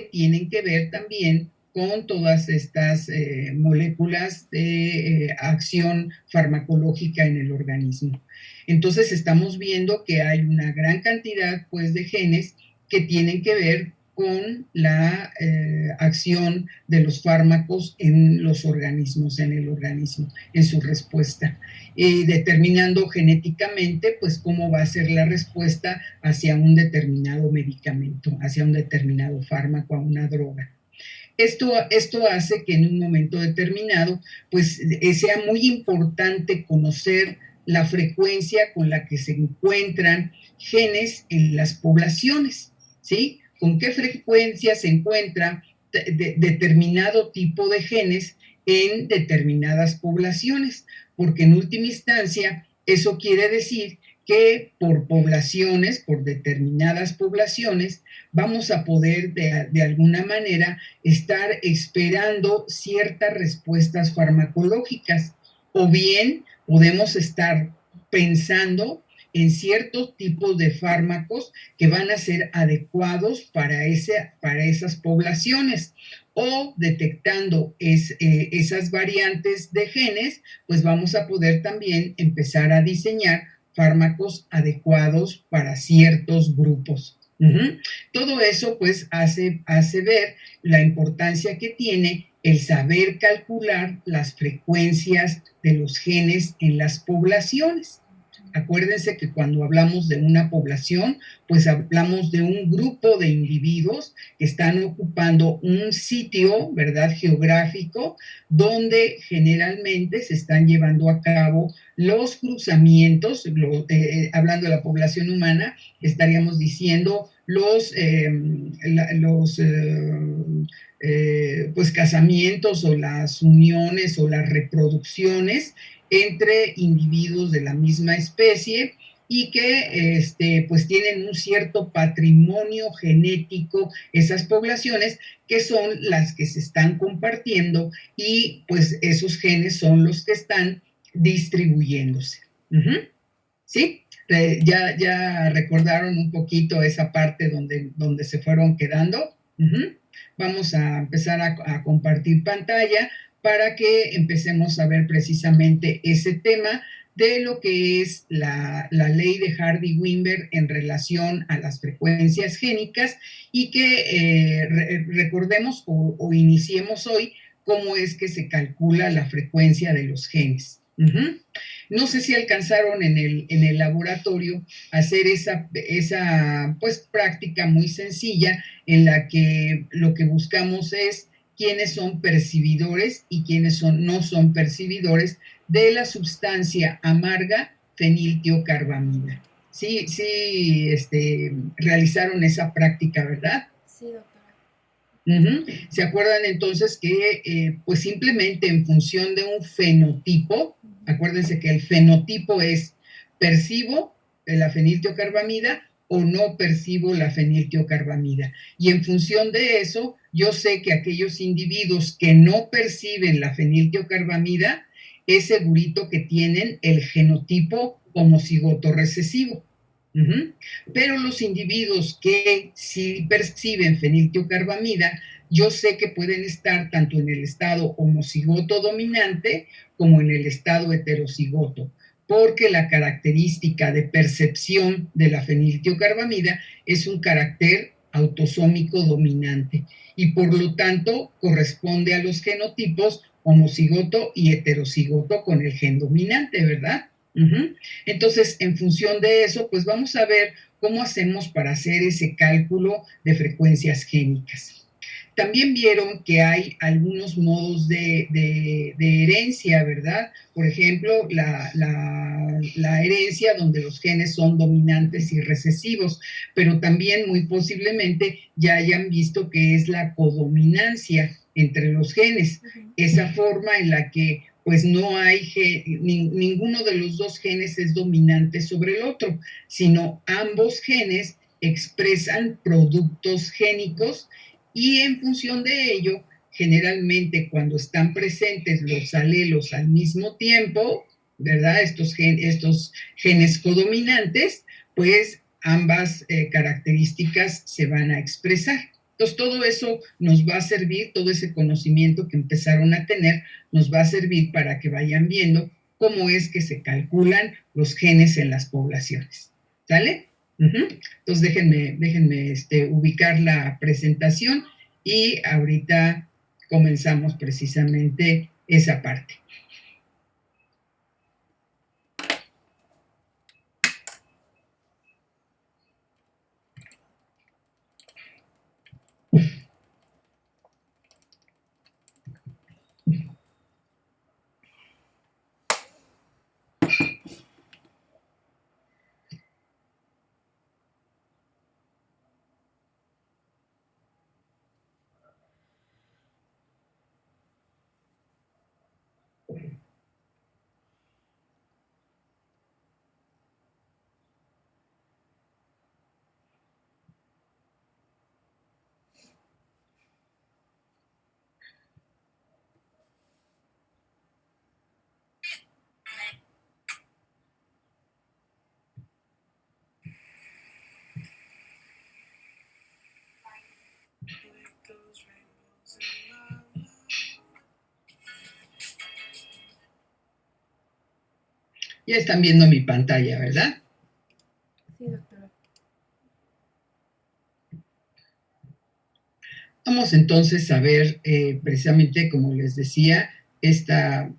tienen que ver también con todas estas moléculas de acción farmacológica en el organismo. Entonces estamos viendo que hay una gran cantidad pues de genes que tienen que ver con la acción de los fármacos en los organismos, en el organismo, en su respuesta, determinando genéticamente pues cómo va a ser la respuesta hacia un determinado medicamento, hacia un determinado fármaco, a una droga. Esto hace que en un momento determinado pues sea muy importante conocer la frecuencia con la que se encuentran genes en las poblaciones, ¿sí? ¿Con qué frecuencia se encuentra determinado tipo de genes en determinadas poblaciones? Porque en última instancia eso quiere decir que por poblaciones, por determinadas poblaciones, vamos a poder de alguna manera estar esperando ciertas respuestas farmacológicas, o bien podemos estar pensando en ciertos tipos de fármacos que van a ser adecuados para esas poblaciones, o detectando esas variantes de genes, pues vamos a poder también empezar a diseñar fármacos adecuados para ciertos grupos. Todo eso pues hace ver la importancia que tiene el saber calcular las frecuencias de los genes en las poblaciones. Acuérdense que cuando hablamos de una población, pues hablamos de un grupo de individuos que están ocupando un sitio, ¿verdad?, geográfico, donde generalmente se están llevando a cabo los cruzamientos, hablando de la población humana, estaríamos diciendo pues casamientos o las uniones o las reproducciones entre individuos de la misma especie y que pues tienen un cierto patrimonio genético esas poblaciones, que son las que se están compartiendo, y pues esos genes son los que están distribuyéndose. ¿Sí? Ya recordaron un poquito esa parte donde se fueron quedando. Vamos a empezar a compartir pantalla para que empecemos a ver precisamente ese tema de lo que es la ley de Hardy-Weinberg en relación a las frecuencias génicas, y que recordemos o iniciemos hoy cómo es que se calcula la frecuencia de los genes. No sé si alcanzaron en el laboratorio a hacer esa pues práctica muy sencilla en la que lo que buscamos es quiénes son percibidores y quiénes no son percibidores de la sustancia amarga feniltiocarbamida. Sí, realizaron esa práctica, ¿verdad? Sí, doctora. ¿Se acuerdan entonces que pues simplemente en función de un fenotipo, acuérdense que el fenotipo es percibo la feniltiocarbamida o no percibo la feniltiocarbamida? Y en función de eso, yo sé que aquellos individuos que no perciben la feniltiocarbamida es segurito que tienen el genotipo homocigoto recesivo. Pero los individuos que sí perciben feniltiocarbamida, yo sé que pueden estar tanto en el estado homocigoto dominante como en el estado heterocigoto, porque la característica de percepción de la feniltiocarbamida es un carácter autosómico dominante, y por lo tanto corresponde a los genotipos homocigoto y heterocigoto con el gen dominante, ¿verdad? Entonces, en función de eso, pues vamos a ver cómo hacemos para hacer ese cálculo de frecuencias génicas. También vieron que hay algunos modos de herencia, ¿verdad? Por ejemplo, la herencia donde los genes son dominantes y recesivos, pero también muy posiblemente ya hayan visto que es la codominancia entre los genes, esa forma en la que pues no hay ninguno de los dos genes es dominante sobre el otro, sino ambos genes expresan productos génicos, y en función de ello, generalmente cuando están presentes los alelos al mismo tiempo, ¿verdad? Estos genes codominantes, pues ambas características se van a expresar. Entonces, todo eso nos va a servir, todo ese conocimiento que empezaron a tener, nos va a servir para que vayan viendo cómo es que se calculan los genes en las poblaciones. ¿Sale? Entonces, déjenme ubicar la presentación y ahorita comenzamos precisamente esa parte. Ya están viendo mi pantalla, ¿verdad? Sí, doctora. Vamos entonces a ver precisamente, como les decía, esta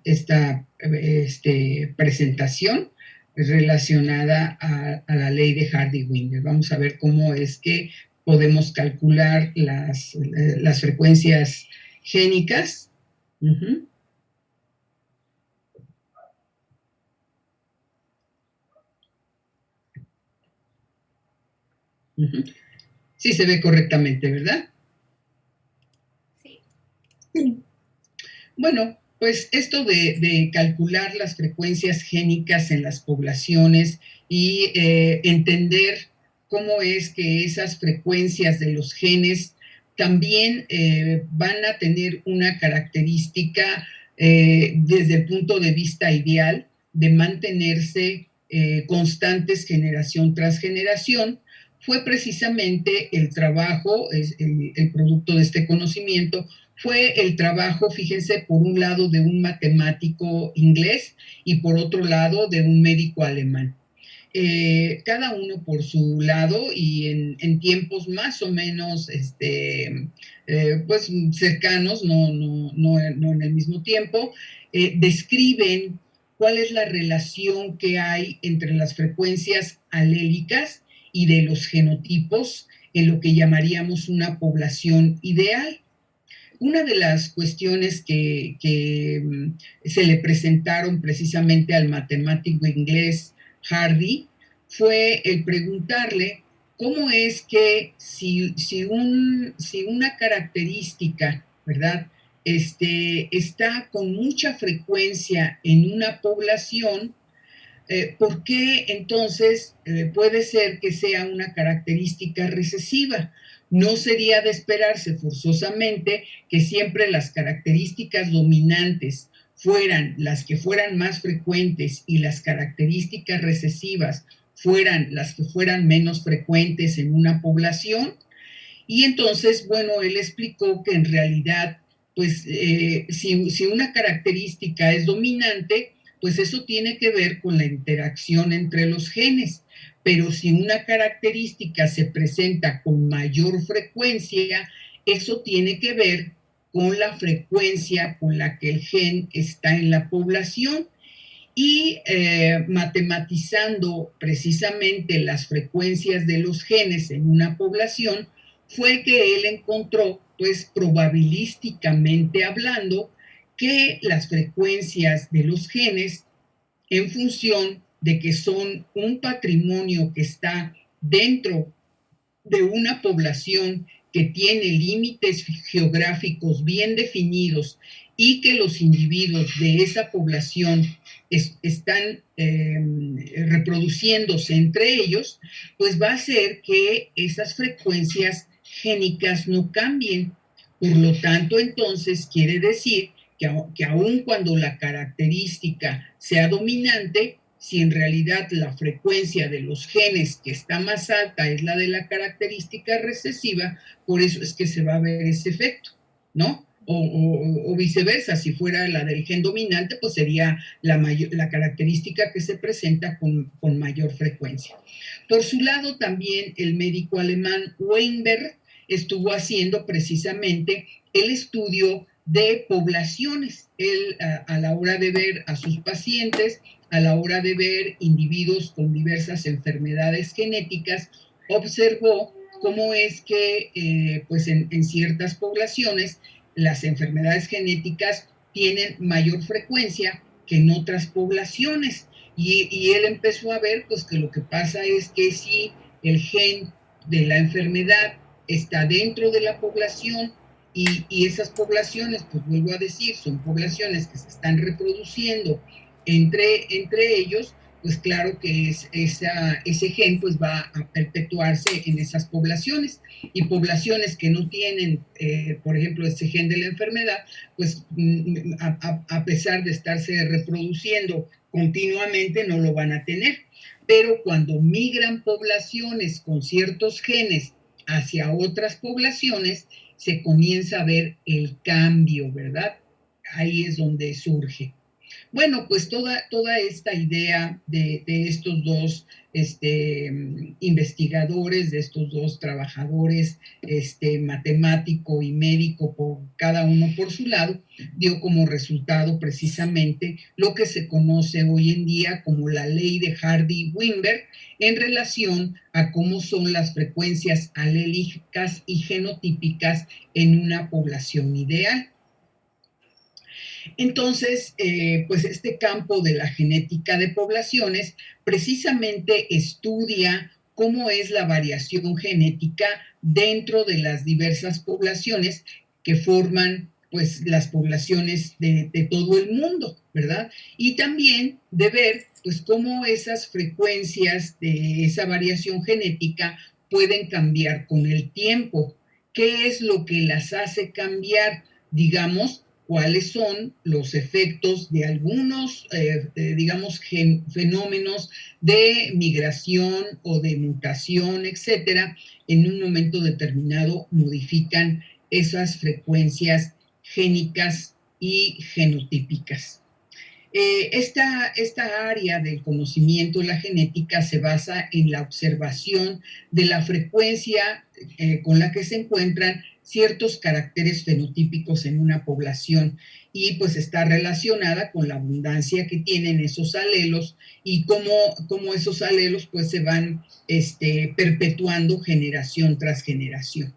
presentación relacionada a la ley de Hardy-Winters. Vamos a ver cómo es que podemos calcular las frecuencias génicas. Sí se ve correctamente, ¿verdad? Sí. Bueno, pues esto de calcular las frecuencias génicas en las poblaciones y entender cómo es que esas frecuencias de los genes también van a tener una característica desde el punto de vista ideal de mantenerse constantes generación tras generación, fue precisamente el trabajo, el producto de este conocimiento, fue el trabajo, fíjense, por un lado de un matemático inglés y por otro lado de un médico alemán. Cada uno por su lado y en tiempos más o menos pues cercanos, no en el mismo tiempo, describen cuál es la relación que hay entre las frecuencias alélicas y de los genotipos en lo que llamaríamos una población ideal. Una de las cuestiones que se le presentaron precisamente al matemático inglés Hardy fue el preguntarle cómo es que si una característica, ¿verdad?, está con mucha frecuencia en una población, ¿por qué entonces puede ser que sea una característica recesiva? No sería de esperarse forzosamente que siempre las características dominantes fueran las que fueran más frecuentes y las características recesivas fueran las que fueran menos frecuentes en una población. Y entonces, bueno, él explicó que en realidad, pues, si una característica es dominante, pues eso tiene que ver con la interacción entre los genes. Pero si una característica se presenta con mayor frecuencia, eso tiene que ver con la frecuencia con la que el gen está en la población. Y matematizando precisamente las frecuencias de los genes en una población, fue que él encontró, pues probabilísticamente hablando, que las frecuencias de los genes, en función de que son un patrimonio que está dentro de una población que tiene límites geográficos bien definidos y que los individuos de esa población están reproduciéndose entre ellos, pues va a hacer que esas frecuencias génicas no cambien. Por lo tanto, entonces quiere decir que aun cuando la característica sea dominante, si en realidad la frecuencia de los genes que está más alta es la de la característica recesiva, por eso es que se va a ver ese efecto, ¿no? O viceversa, si fuera la del gen dominante, pues sería la característica que se presenta con mayor frecuencia. Por su lado, también el médico alemán Weinberg estuvo haciendo precisamente el estudio de poblaciones. Él, a la hora de ver a sus pacientes, a la hora de ver individuos con diversas enfermedades genéticas, observó cómo es que pues en ciertas poblaciones las enfermedades genéticas tienen mayor frecuencia que en otras poblaciones. Y él empezó a ver pues que lo que pasa es que si el gen de la enfermedad está dentro de la población y esas poblaciones, pues vuelvo a decir, son poblaciones que se están reproduciendo entre ellos, pues claro que ese gen pues va a perpetuarse en esas poblaciones, y poblaciones que no tienen, por ejemplo, ese gen de la enfermedad, pues a pesar de estarse reproduciendo continuamente no lo van a tener. Pero cuando migran poblaciones con ciertos genes hacia otras poblaciones, se comienza a ver el cambio, ¿verdad? Ahí es donde surge. Bueno, pues toda esta idea de estos dos investigadores, de estos dos trabajadores, matemático y médico, cada uno por su lado, dio como resultado precisamente lo que se conoce hoy en día como la ley de Hardy-Weinberg en relación a cómo son las frecuencias alélicas y genotípicas en una población ideal. Entonces, pues este campo de la genética de poblaciones precisamente estudia cómo es la variación genética dentro de las diversas poblaciones que forman pues las poblaciones de todo el mundo, ¿verdad? Y también de ver pues cómo esas frecuencias de esa variación genética pueden cambiar con el tiempo. ¿Qué es lo que las hace cambiar? Digamos, cuáles son los efectos de algunos, digamos, fenómenos de migración o de mutación, etcétera, en un momento determinado modifican esas frecuencias génicas y genotípicas. Esta área del conocimiento de la genética se basa en la observación de la frecuencia con la que se encuentran ciertos caracteres fenotípicos en una población, y pues está relacionada con la abundancia que tienen esos alelos y cómo esos alelos pues se van perpetuando generación tras generación.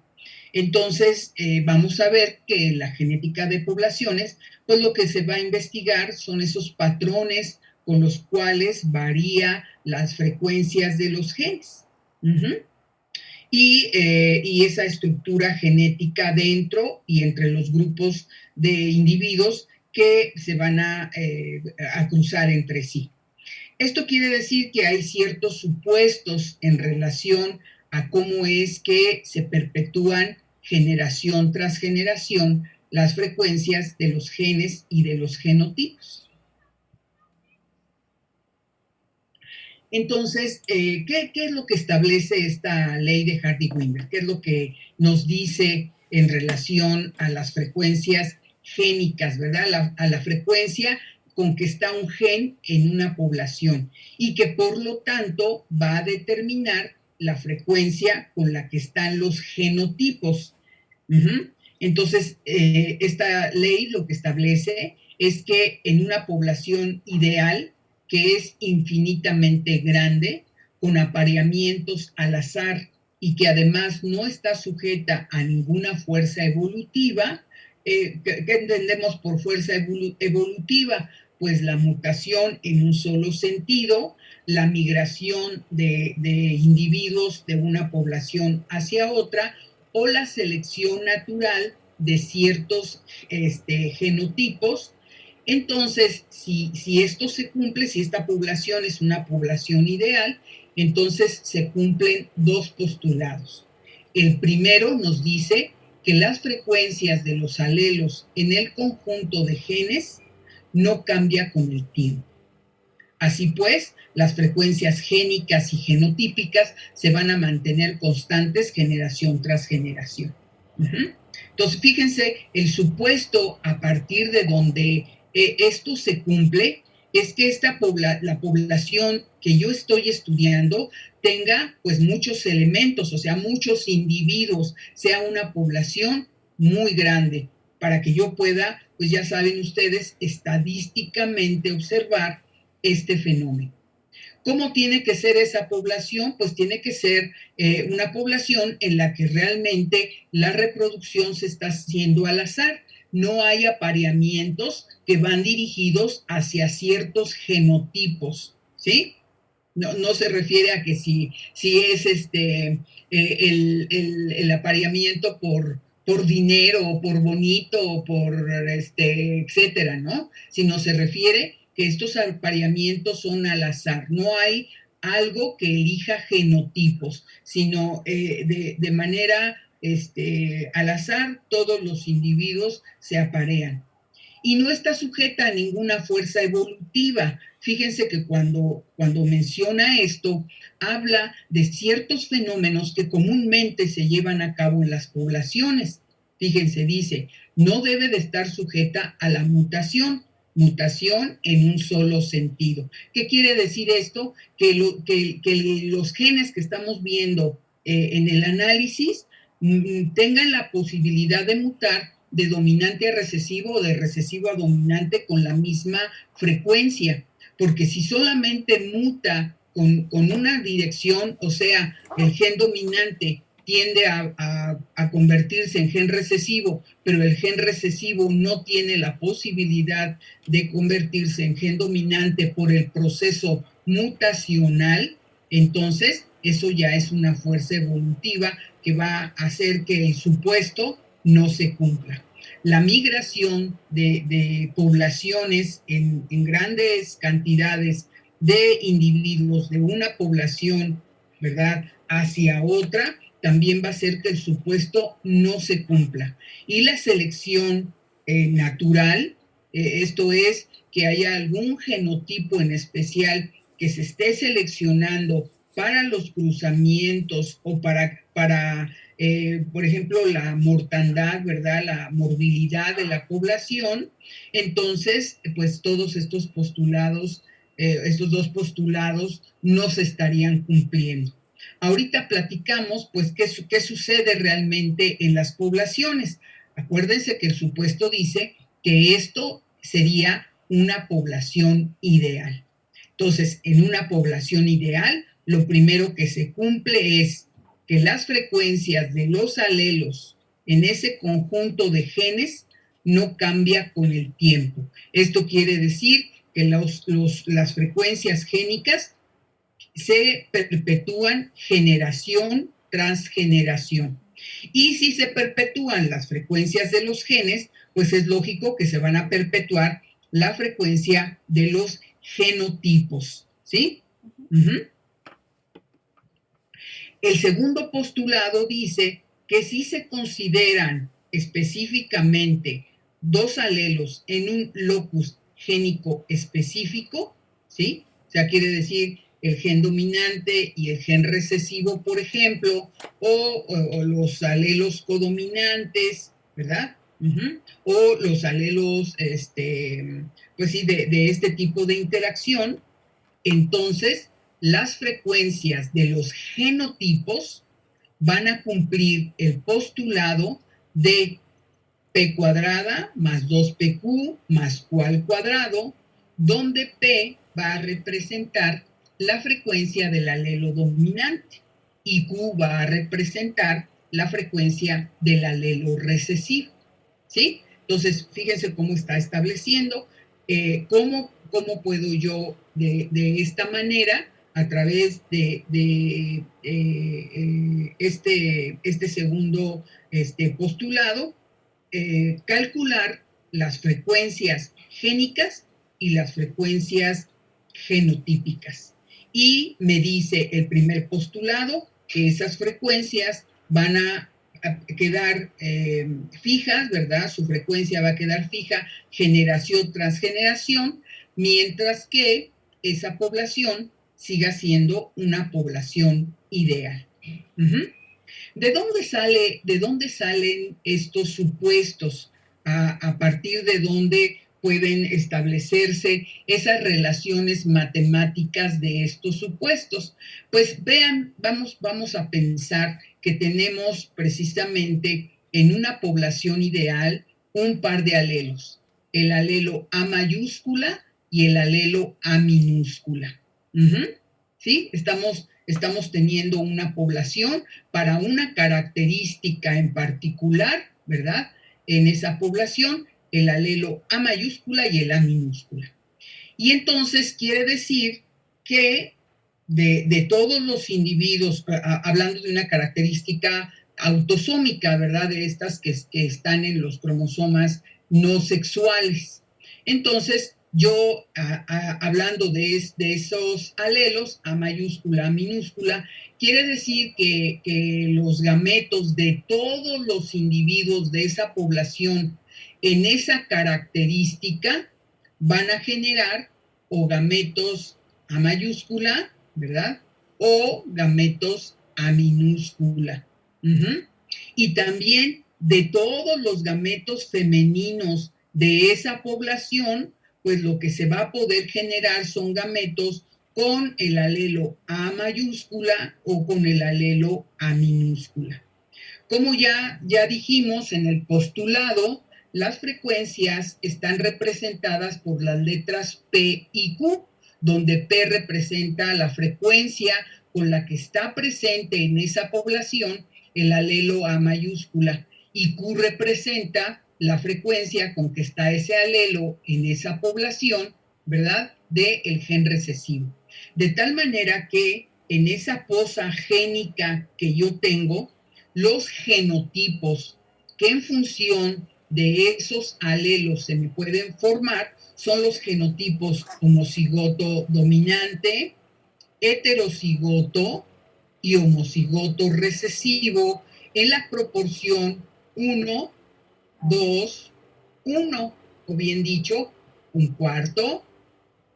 Entonces, vamos a ver que en la genética de poblaciones, pues lo que se va a investigar son esos patrones con los cuales varía las frecuencias de los genes. Y esa estructura genética dentro y entre los grupos de individuos que se van a cruzar entre sí. Esto quiere decir que hay ciertos supuestos en relación a cómo es que se perpetúan generación tras generación las frecuencias de los genes y de los genotipos. Entonces, ¿qué es lo que establece esta ley de Hardy-Weinberg? ¿Qué es lo que nos dice en relación a las frecuencias génicas, ¿verdad? A la frecuencia con que está un gen en una población y que por lo tanto va a determinar la frecuencia con la que están los genotipos. Entonces, esta ley lo que establece es que en una población ideal, que es infinitamente grande, con apareamientos al azar y que además no está sujeta a ninguna fuerza evolutiva. ¿Qué entendemos por fuerza evolutiva? Pues la mutación en un solo sentido, la migración de individuos de una población hacia otra, o la selección natural de ciertos genotipos. Entonces, si esto se cumple, si esta población es una población ideal, entonces se cumplen dos postulados. El primero nos dice que las frecuencias de los alelos en el conjunto de genes no cambia con el tiempo. Así pues, las frecuencias génicas y genotípicas se van a mantener constantes generación tras generación. Entonces, fíjense, el supuesto a partir de donde esto se cumple es que la población que yo estoy estudiando tenga pues muchos elementos, o sea, muchos individuos, sea una población muy grande, para que yo pueda, pues ya saben ustedes, estadísticamente observar este fenómeno. ¿Cómo tiene que ser esa población? Pues tiene que ser una población en la que realmente la reproducción se está haciendo al azar. No hay apareamientos que van dirigidos hacia ciertos genotipos, ¿sí? No se refiere a que si es el apareamiento por dinero o por bonito o por etcétera, ¿no? Sino se refiere que estos apareamientos son al azar. No hay algo que elija genotipos, sino de manera al azar todos los individuos se aparean. Y no está sujeta a ninguna fuerza evolutiva. Fíjense que cuando menciona esto, habla de ciertos fenómenos que comúnmente se llevan a cabo en las poblaciones. Fíjense, dice, no debe de estar sujeta a la mutación en un solo sentido. ¿Qué quiere decir esto? Que los genes que estamos viendo en el análisis tengan la posibilidad de mutar de dominante a recesivo o de recesivo a dominante con la misma frecuencia, porque si solamente muta con una dirección, o sea, el gen dominante tiende a convertirse en gen recesivo, pero el gen recesivo no tiene la posibilidad de convertirse en gen dominante por el proceso mutacional, entonces eso ya es una fuerza evolutiva que va a hacer que el supuesto no se cumpla. La migración de poblaciones en grandes cantidades de individuos de una población, ¿verdad?, hacia otra, también va a hacer que el supuesto no se cumpla. Y la selección natural, esto es, que haya algún genotipo en especial que se esté seleccionando para los cruzamientos o para por ejemplo, la mortandad, ¿verdad? La morbilidad de la población, entonces, pues todos estos postulados, estos dos postulados no se estarían cumpliendo. Ahorita platicamos, pues, qué sucede realmente en las poblaciones. Acuérdense que el supuesto dice que esto sería una población ideal. Entonces, en una población ideal, lo primero que se cumple es que las frecuencias de los alelos en ese conjunto de genes no cambia con el tiempo. Esto quiere decir que las frecuencias génicas se perpetúan generación tras generación. Y si se perpetúan las frecuencias de los genes, pues es lógico que se van a perpetuar la frecuencia de los genotipos, ¿sí? El segundo postulado dice que si se consideran específicamente dos alelos en un locus génico específico, ¿sí? O sea, quiere decir el gen dominante y el gen recesivo, por ejemplo, o los alelos codominantes, ¿verdad? O los alelos, pues sí, de este tipo de interacción, entonces las frecuencias de los genotipos van a cumplir el postulado de P cuadrada más 2PQ más Q al cuadrado, donde P va a representar la frecuencia del alelo dominante y Q va a representar la frecuencia del alelo recesivo, ¿sí? Entonces, fíjense cómo está estableciendo, cómo puedo yo de esta manera, a través de este segundo postulado, calcular las frecuencias génicas y las frecuencias genotípicas. Y me dice el primer postulado que esas frecuencias van a quedar fijas, ¿verdad? Su frecuencia va a quedar fija generación tras generación, mientras que esa población siga siendo una población ideal. ¿De dónde salen estos supuestos? ¿A partir de dónde pueden establecerse esas relaciones matemáticas de estos supuestos? Pues vean, vamos a pensar que tenemos precisamente en una población ideal un par de alelos, el alelo A mayúscula y el alelo A minúscula. ¿Sí? Estamos teniendo una población para una característica en particular, ¿verdad? En esa población, el alelo A mayúscula y el A minúscula. Y entonces quiere decir que de todos los individuos, hablando de una característica autosómica, ¿verdad? De estas que están en los cromosomas no sexuales. Entonces, yo, hablando de esos alelos, A mayúscula, A minúscula, quiere decir que los gametos de todos los individuos de esa población en esa característica van a generar o gametos A mayúscula, ¿verdad? O gametos A minúscula. Y también de todos los gametos femeninos de esa población, pues lo que se va a poder generar son gametos con el alelo A mayúscula o con el alelo A minúscula. Como ya dijimos en el postulado, las frecuencias están representadas por las letras P y Q, donde P representa la frecuencia con la que está presente en esa población el alelo A mayúscula y Q representa la frecuencia con que está ese alelo en esa población, ¿verdad? Del gen recesivo. De tal manera que en esa posa génica que yo tengo, los genotipos que en función de esos alelos se me pueden formar son los genotipos homocigoto dominante, heterocigoto y homocigoto recesivo en la proporción 1, 2, 1, o bien dicho, un cuarto,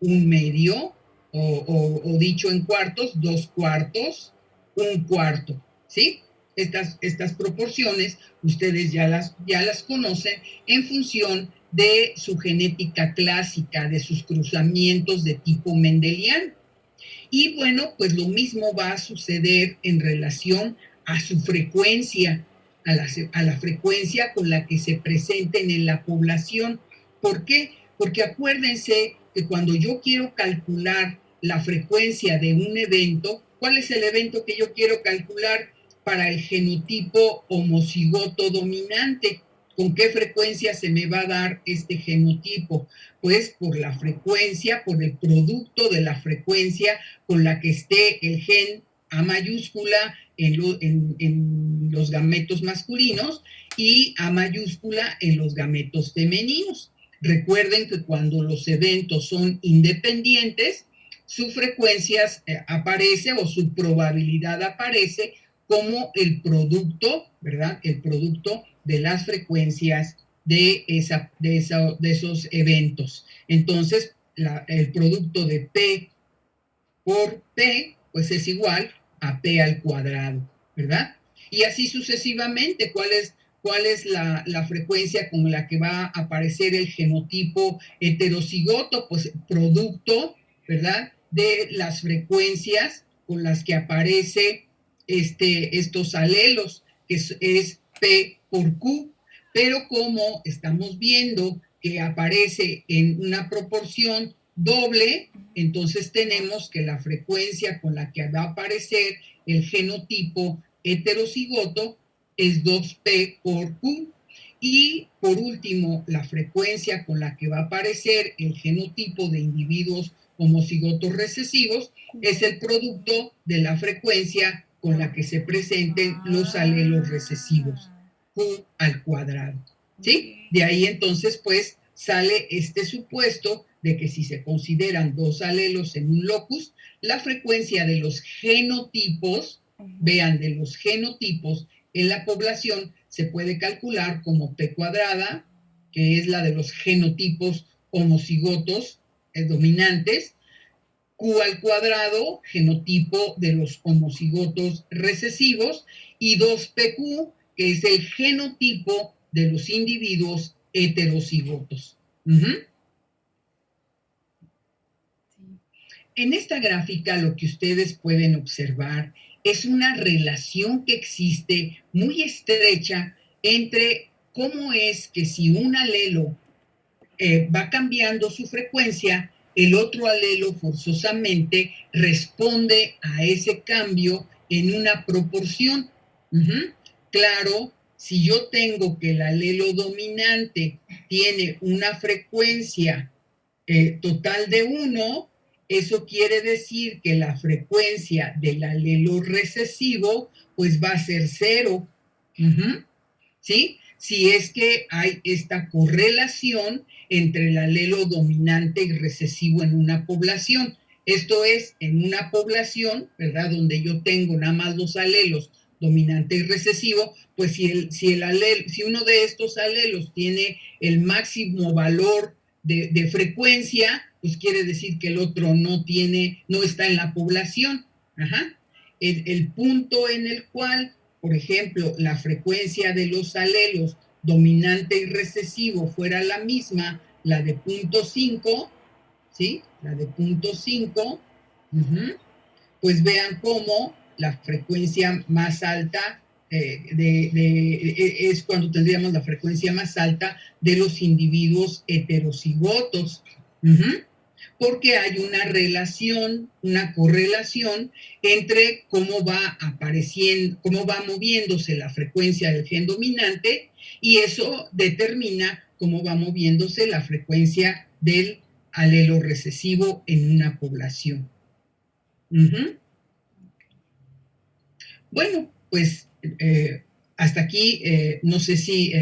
un medio, o dicho en cuartos, 2 cuartos, un cuarto, ¿sí? Estas proporciones ustedes ya las conocen en función de su genética clásica, de sus cruzamientos de tipo mendeliano. Y bueno, pues lo mismo va a suceder en relación a su frecuencia, a la frecuencia con la que se presenten en la población. ¿Por qué? Porque acuérdense que cuando yo quiero calcular la frecuencia de un evento, ¿cuál es el evento que yo quiero calcular para el genotipo homocigoto dominante? ¿Con qué frecuencia se me va a dar este genotipo? Pues por la frecuencia, por el producto de la frecuencia con la que esté el gen A mayúscula en los gametos masculinos y A mayúscula en los gametos femeninos. Recuerden que cuando los eventos son independientes, su frecuencia aparece o su probabilidad aparece como el producto, ¿verdad? El producto de las frecuencias de esos eventos. Entonces, el producto de P por P, pues es igual a P al cuadrado, ¿verdad? Y así sucesivamente, ¿cuál es la frecuencia con la que va a aparecer el genotipo heterocigoto? Pues producto, ¿verdad? De las frecuencias con las que aparece estos alelos, que es P por Q, pero como estamos viendo que aparece en una proporción doble, entonces tenemos que la frecuencia con la que va a aparecer el genotipo heterocigoto es 2P por Q. Y por último, la frecuencia con la que va a aparecer el genotipo de individuos homocigotos recesivos es el producto de la frecuencia con la que se presenten los alelos recesivos, Q al cuadrado. ¿Sí? De ahí entonces pues sale este supuesto de que si se consideran dos alelos en un locus, la frecuencia de los genotipos, vean, de los genotipos en la población se puede calcular como P cuadrada, que es la de los genotipos homocigotos dominantes, Q al cuadrado, genotipo de los homocigotos recesivos, y 2PQ, que es el genotipo de los individuos heterocigotos. En esta gráfica lo que ustedes pueden observar es una relación que existe muy estrecha entre cómo es que si un alelo va cambiando su frecuencia, el otro alelo forzosamente responde a ese cambio en una proporción. Claro, si yo tengo que el alelo dominante tiene una frecuencia total de 1, eso quiere decir que la frecuencia del alelo recesivo pues va a ser 0. ¿Sí? Si es que hay esta correlación entre el alelo dominante y recesivo en una población. Esto es, en una población, ¿verdad? Donde yo tengo nada más los alelos dominante y recesivo, pues si uno de estos alelos tiene el máximo valor de frecuencia, pues quiere decir que el otro no está en la población. El punto en el cual, por ejemplo, la frecuencia de los alelos dominante y recesivo fuera la misma, la de 0.5, ¿sí? La de 0.5, pues vean cómo la frecuencia más alta es cuando tendríamos la frecuencia más alta de los individuos heterocigotos. Porque hay una relación, una correlación entre cómo va apareciendo, cómo va moviéndose la frecuencia del gen dominante, y eso determina cómo va moviéndose la frecuencia del alelo recesivo en una población. Bueno, pues hasta aquí no sé si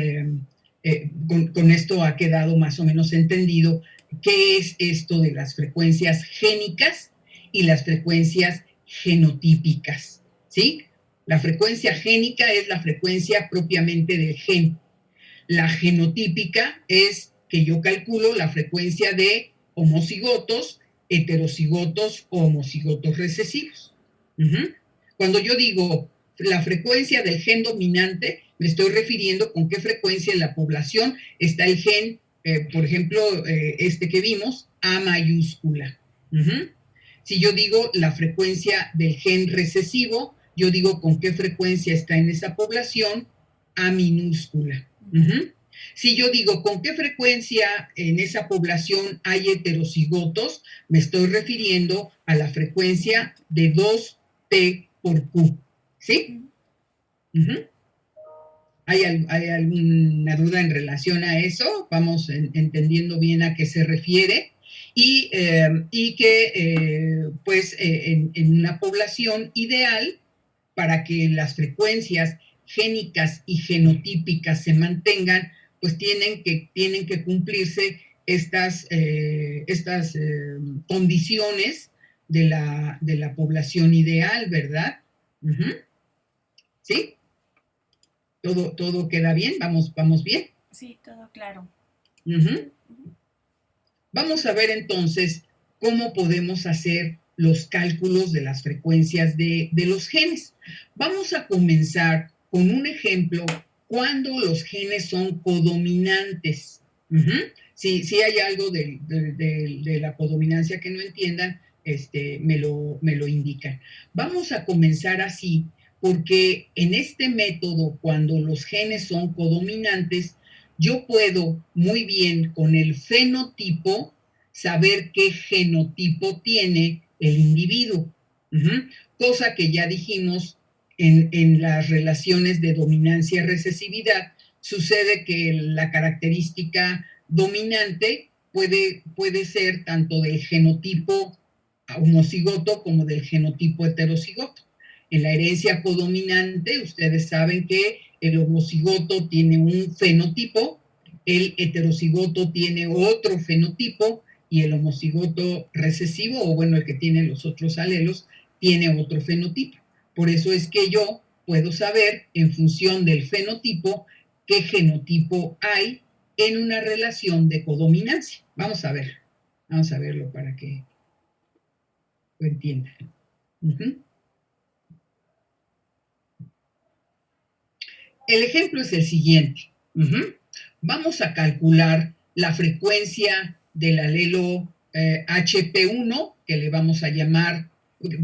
con esto ha quedado más o menos entendido qué es esto de las frecuencias génicas y las frecuencias genotípicas, ¿sí? La frecuencia génica es la frecuencia propiamente del gen. La genotípica es que yo calculo la frecuencia de homocigotos, heterocigotos o homocigotos recesivos. Cuando yo digo la frecuencia del gen dominante, me estoy refiriendo con qué frecuencia en la población está el gen, por ejemplo, este que vimos, A mayúscula. Si yo digo la frecuencia del gen recesivo, yo digo con qué frecuencia está en esa población, A minúscula. Si yo digo con qué frecuencia en esa población hay heterocigotos, me estoy refiriendo a la frecuencia de 2P por Q. ¿Sí? ¿Hay alguna duda en relación a eso? Vamos entendiendo bien a qué se refiere. Y que, pues, en una población ideal, para que las frecuencias génicas y genotípicas se mantengan, pues tienen que cumplirse estas condiciones de la población ideal, ¿verdad? ¿Sí? ¿Todo queda bien? ¿Vamos bien? Sí, todo claro. Vamos a ver entonces cómo podemos hacer los cálculos de las frecuencias de los genes. Vamos a comenzar con un ejemplo cuando los genes son codominantes. Si hay algo de la codominancia que no entiendan, me lo indican. Vamos a comenzar así, porque en este método, cuando los genes son codominantes, yo puedo muy bien con el fenotipo saber qué genotipo tiene el individuo. Cosa que ya dijimos en las relaciones de dominancia-recesividad, sucede que la característica dominante puede ser tanto del genotipo homocigoto como del genotipo heterocigoto. En la herencia codominante, ustedes saben que el homocigoto tiene un fenotipo, el heterocigoto tiene otro fenotipo, y el homocigoto recesivo, o bueno, el que tiene los otros alelos, tiene otro fenotipo. Por eso es que yo puedo saber, en función del fenotipo, qué genotipo hay en una relación de codominancia. Vamos a verlo para que lo entiendan. Uh-huh. El ejemplo es el siguiente. Uh-huh. Vamos a calcular la frecuencia del alelo HP1, que le vamos a llamar,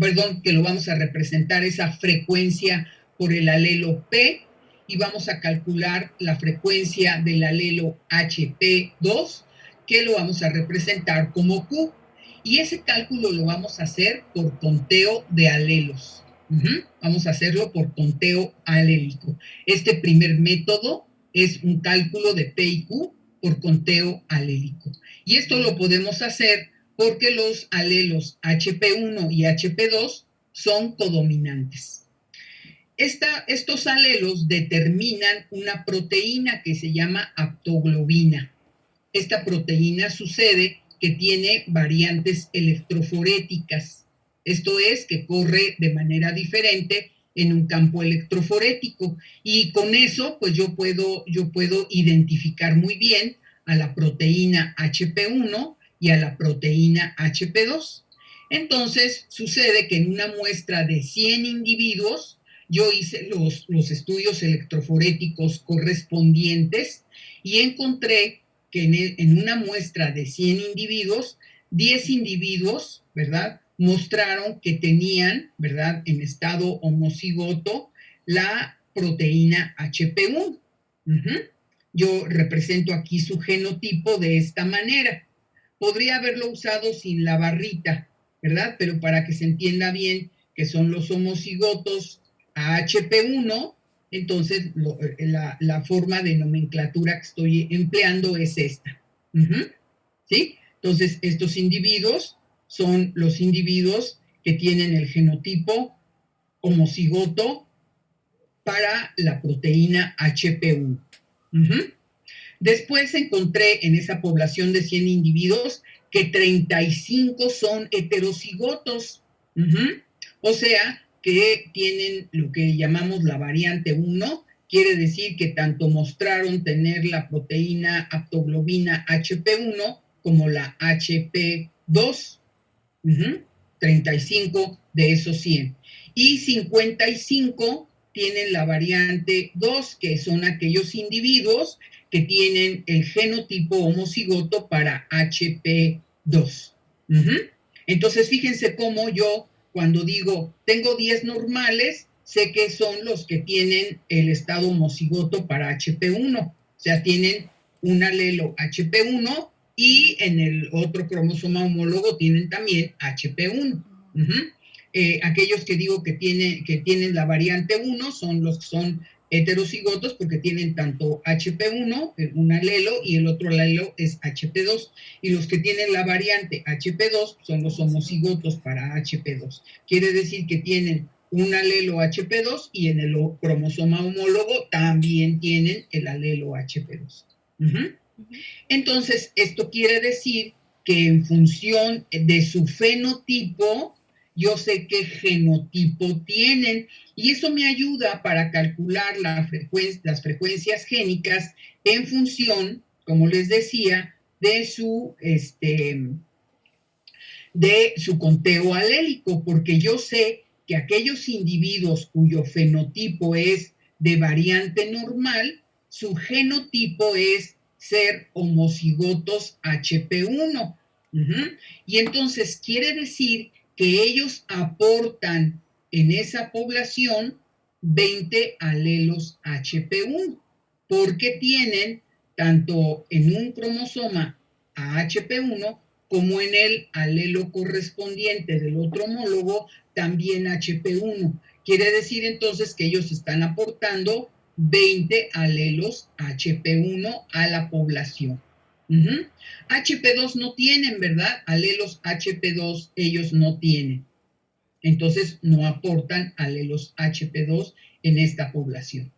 perdón, que lo vamos a representar esa frecuencia por el alelo P, y vamos a calcular la frecuencia del alelo HP2, que lo vamos a representar como Q. Y ese cálculo lo vamos a hacer por conteo de alelos. Uh-huh. Vamos a hacerlo por conteo alélico. Este primer método es un cálculo de P y Q por conteo alélico. Y esto lo podemos hacer porque los alelos HP1 y HP2 son codominantes. Estos alelos determinan una proteína que se llama haptoglobina. Esta proteína sucede que tiene variantes electroforéticas. Esto es, que corre de manera diferente en un campo electroforético. Y con eso, pues yo puedo identificar muy bien a la proteína HP1 y a la proteína HP2. Entonces, sucede que en una muestra de 100 individuos, yo hice los estudios electroforéticos correspondientes y encontré que en una muestra de 100 individuos, 10 individuos, ¿verdad?, mostraron que tenían, ¿verdad?, en estado homocigoto, la proteína HP1. Uh-huh. Yo represento aquí su genotipo de esta manera. Podría haberlo usado sin la barrita, ¿verdad? Pero para que se entienda bien que son los homocigotos a HP1, entonces la forma de nomenclatura que estoy empleando es esta. Uh-huh. ¿Sí? Entonces, estos individuos son los individuos que tienen el genotipo homocigoto para la proteína HP1. Uh-huh. Después encontré en esa población de 100 individuos que 35 son heterocigotos. Uh-huh. O sea, que tienen lo que llamamos la variante 1, quiere decir que tanto mostraron tener la proteína haptoglobina HP1 como la HP2. Uh-huh. 35 de esos 100. Y 55 tienen la variante 2, que son aquellos individuos que tienen el genotipo homocigoto para HP2. Uh-huh. Entonces, fíjense cómo yo, cuando digo tengo 10 normales, sé que son los que tienen el estado homocigoto para HP1. O sea, tienen un alelo HP1 y en el otro cromosoma homólogo tienen también HP1. Uh-huh. Aquellos que digo que tienen la variante 1 son los que son heterocigotos porque tienen tanto HP1, un alelo, y el otro alelo es HP2. Y los que tienen la variante HP2 son los homocigotos para HP2. Quiere decir que tienen un alelo HP2 y en el cromosoma homólogo también tienen el alelo HP2. Uh-huh. Entonces, esto quiere decir que en función de su fenotipo, yo sé qué genotipo tienen, y eso me ayuda para calcular las frecuencias génicas en función, como les decía, de su conteo alélico, porque yo sé que aquellos individuos cuyo fenotipo es de variante normal, su genotipo es ser homocigotos HP1. Uh-huh. Y entonces quiere decir que ellos aportan en esa población 20 alelos HP1, porque tienen tanto en un cromosoma a HP1 como en el alelo correspondiente del otro homólogo también HP1. Quiere decir entonces que ellos están aportando 20 alelos HP1 a la población. Uh-huh. HP2 no tienen, ¿verdad? Alelos HP2 ellos no tienen. Entonces no aportan alelos HP2 en esta población.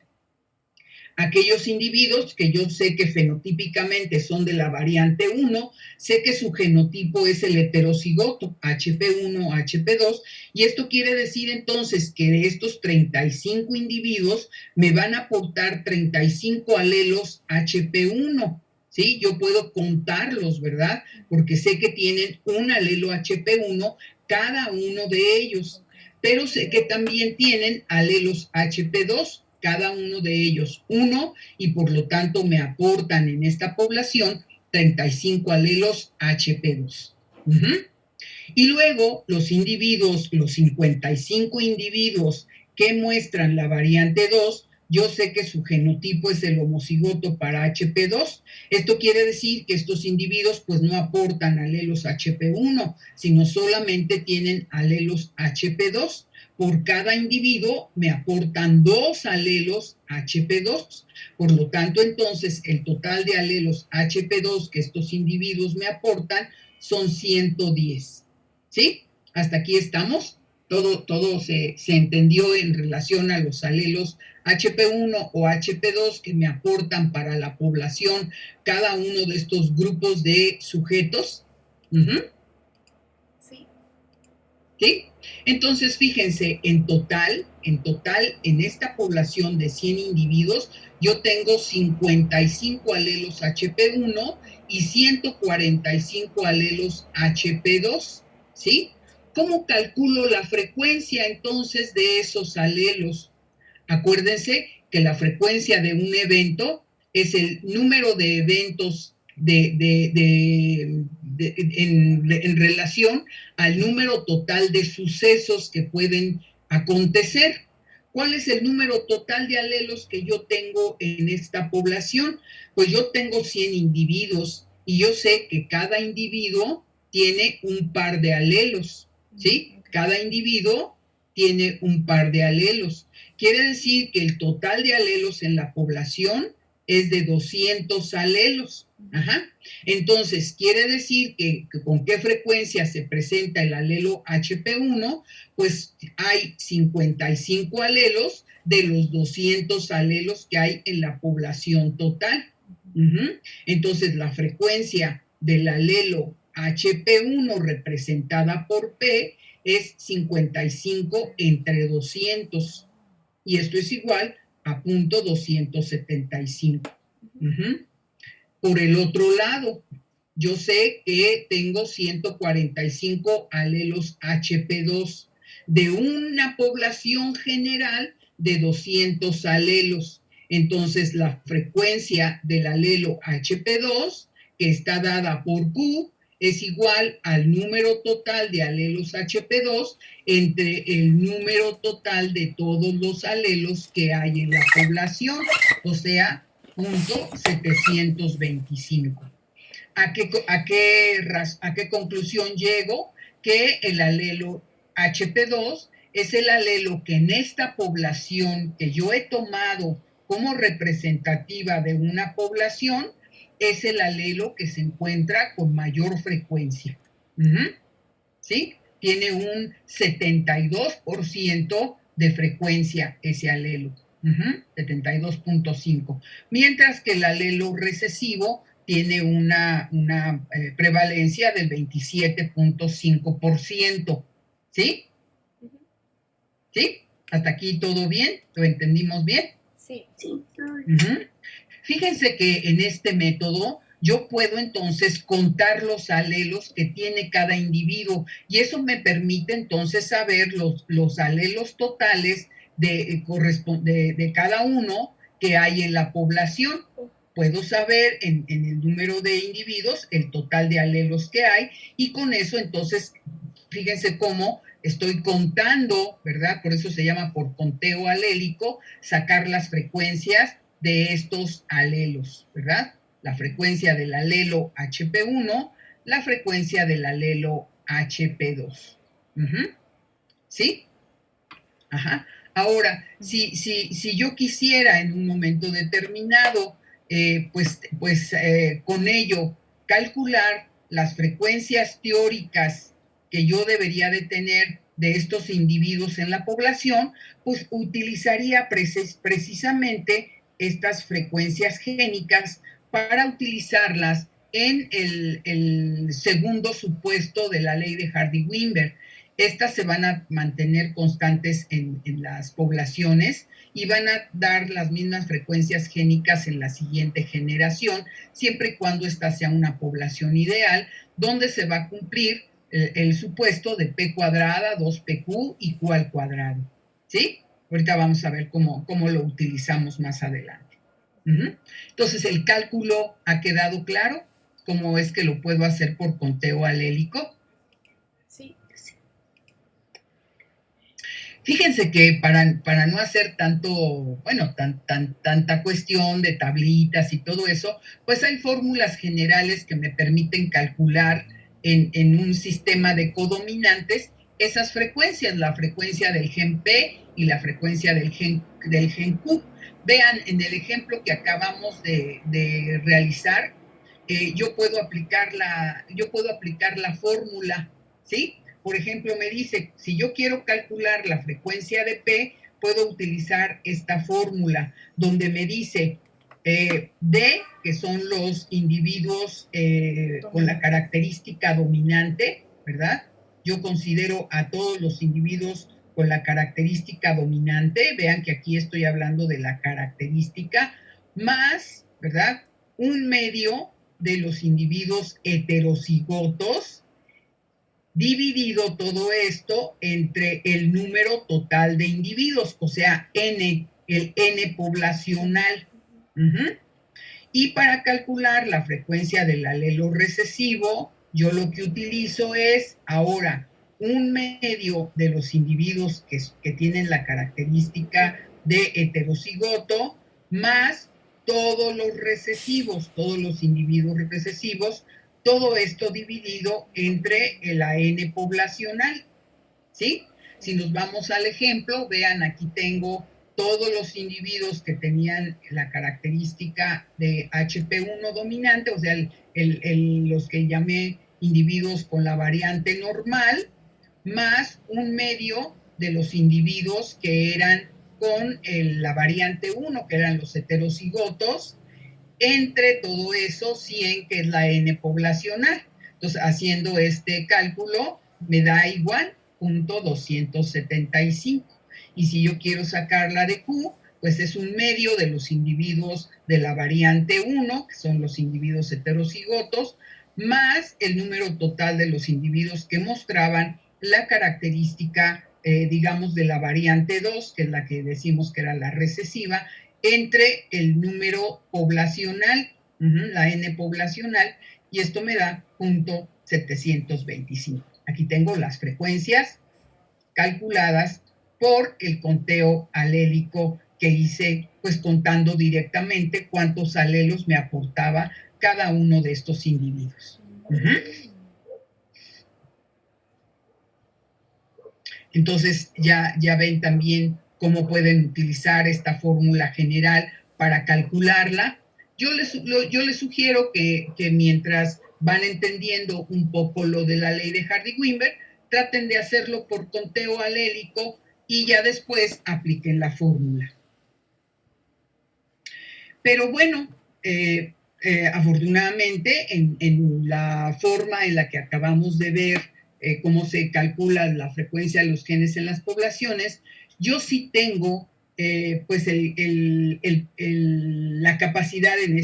Aquellos individuos que yo sé que fenotípicamente son de la variante 1, sé que su genotipo es el heterocigoto, HP1, HP2, y esto quiere decir entonces que de estos 35 individuos me van a aportar 35 alelos HP1, ¿sí? Yo puedo contarlos, ¿verdad? Porque sé que tienen un alelo HP1 cada uno de ellos, pero sé que también tienen alelos HP2, cada uno de ellos uno, y por lo tanto me aportan en esta población 35 alelos HP2. Y luego los individuos, los 55 individuos que muestran la variante 2, yo sé que su genotipo es el homocigoto para HP2. Esto quiere decir que estos individuos pues no aportan alelos HP1, sino solamente tienen alelos HP2. Por cada individuo me aportan 2 alelos HP2. Por lo tanto, entonces, el total de alelos HP2 que estos individuos me aportan son 110. ¿Sí? Hasta aquí estamos. Todo se entendió en relación a los alelos HP1 o HP2 que me aportan para la población cada uno de estos grupos de sujetos. Sí. ¿Sí? Entonces, fíjense, en total, en esta población de 100 individuos, yo tengo 55 alelos HP1 y 145 alelos HP2, ¿sí? ¿Cómo calculo la frecuencia entonces de esos alelos? Acuérdense que la frecuencia de un evento es el número de eventos en relación al número total de sucesos que pueden acontecer. ¿Cuál es el número total de alelos que yo tengo en esta población? Pues yo tengo 100 individuos y yo sé que cada individuo tiene un par de alelos, ¿sí? Cada individuo tiene un par de alelos. Quiere decir que el total de alelos en la población es de 200 alelos. Entonces, quiere decir que con qué frecuencia se presenta el alelo HP1, pues hay 55 alelos de los 200 alelos que hay en la población total. Entonces, la frecuencia del alelo HP1 representada por P es 55 entre 200. Y esto es igual a 0.275. Por el otro lado, yo sé que tengo 145 alelos HP2 de una población general de 200 alelos. Entonces, la frecuencia del alelo HP2, que está dada por Q, es igual al número total de alelos HP2 entre el número total de todos los alelos que hay en la población, o sea, 0.725. ¿A qué conclusión llego? Que el alelo HP2 es el alelo que en esta población que yo he tomado como representativa de una población, es el alelo que se encuentra con mayor frecuencia. ¿Sí? Tiene un 72% de frecuencia ese alelo. 72.5, mientras que el alelo recesivo tiene una prevalencia del 27.5%. ¿Sí? ¿Sí? ¿Hasta aquí todo bien? ¿Lo entendimos bien? Sí. Fíjense que en este método yo puedo entonces contar los alelos que tiene cada individuo y eso me permite entonces saber los alelos totales de cada uno que hay en la población. Puedo saber en el número de individuos el total de alelos que hay y con eso entonces, fíjense cómo estoy contando, ¿verdad? Por eso se llama por conteo alélico, sacar las frecuencias de estos alelos, ¿verdad? La frecuencia del alelo HP1, la frecuencia del alelo HP2. ¿Sí? Ajá. Ahora, si yo quisiera en un momento determinado, con ello calcular las frecuencias teóricas que yo debería de tener de estos individuos en la población, pues utilizaría precisamente estas frecuencias génicas para utilizarlas en el segundo supuesto de la ley de Hardy-Weinberg. Estas se van a mantener constantes en las poblaciones y van a dar las mismas frecuencias génicas en la siguiente generación, siempre y cuando esta sea una población ideal, donde se va a cumplir el supuesto de P cuadrada, 2PQ y Q al cuadrado, ¿sí? Ahorita vamos a ver cómo lo utilizamos más adelante. Entonces, el cálculo ha quedado claro, cómo es que lo puedo hacer por conteo alélico. Sí. Fíjense que para no hacer tanto, bueno, tanta cuestión de tablitas y todo eso, pues hay fórmulas generales que me permiten calcular en un sistema de codominantes esas frecuencias, la frecuencia del gen P y la frecuencia del gen Q. Vean, en el ejemplo que acabamos de realizar, yo puedo aplicar la fórmula, ¿sí? Por ejemplo, me dice, si yo quiero calcular la frecuencia de P, puedo utilizar esta fórmula, donde me dice D, que son los individuos con la característica dominante, ¿verdad? Yo considero a todos los individuos con la característica dominante, vean que aquí estoy hablando de la característica, más, ¿verdad? Un medio de los individuos heterocigotos, dividido todo esto entre el número total de individuos, o sea, N, el N poblacional. Y para calcular la frecuencia del alelo recesivo, yo lo que utilizo es ahora un medio de los individuos que tienen la característica de heterocigoto, más todos los recesivos, todos los individuos recesivos, todo esto dividido entre la N poblacional, ¿sí? Si nos vamos al ejemplo, vean, aquí tengo todos los individuos que tenían la característica de HP1 dominante, o sea, los que llamé individuos con la variante normal, más un medio de los individuos que eran con la variante 1, que eran los heterocigotos, entre todo eso 100, que es la N poblacional. Entonces, haciendo este cálculo, me da igual 0.275. Y si yo quiero sacar la de Q, pues es un medio de los individuos de la variante 1, que son los individuos heterocigotos, más el número total de los individuos que mostraban la característica, digamos, de la variante 2, que es la que decimos que era la recesiva, entre el número poblacional, la N poblacional, y esto me da 0.725. Aquí tengo las frecuencias calculadas por el conteo alélico que hice, pues contando directamente cuántos alelos me aportaba cada uno de estos individuos. Entonces ya ven también cómo pueden utilizar esta fórmula general para calcularla. Yo les sugiero que mientras van entendiendo un poco lo de la ley de Hardy-Weinberg, traten de hacerlo por conteo alélico y ya después apliquen la fórmula. Pero bueno, afortunadamente en la forma en la que acabamos de ver cómo se calcula la frecuencia de los genes en las poblaciones, yo sí tengo pues la capacidad en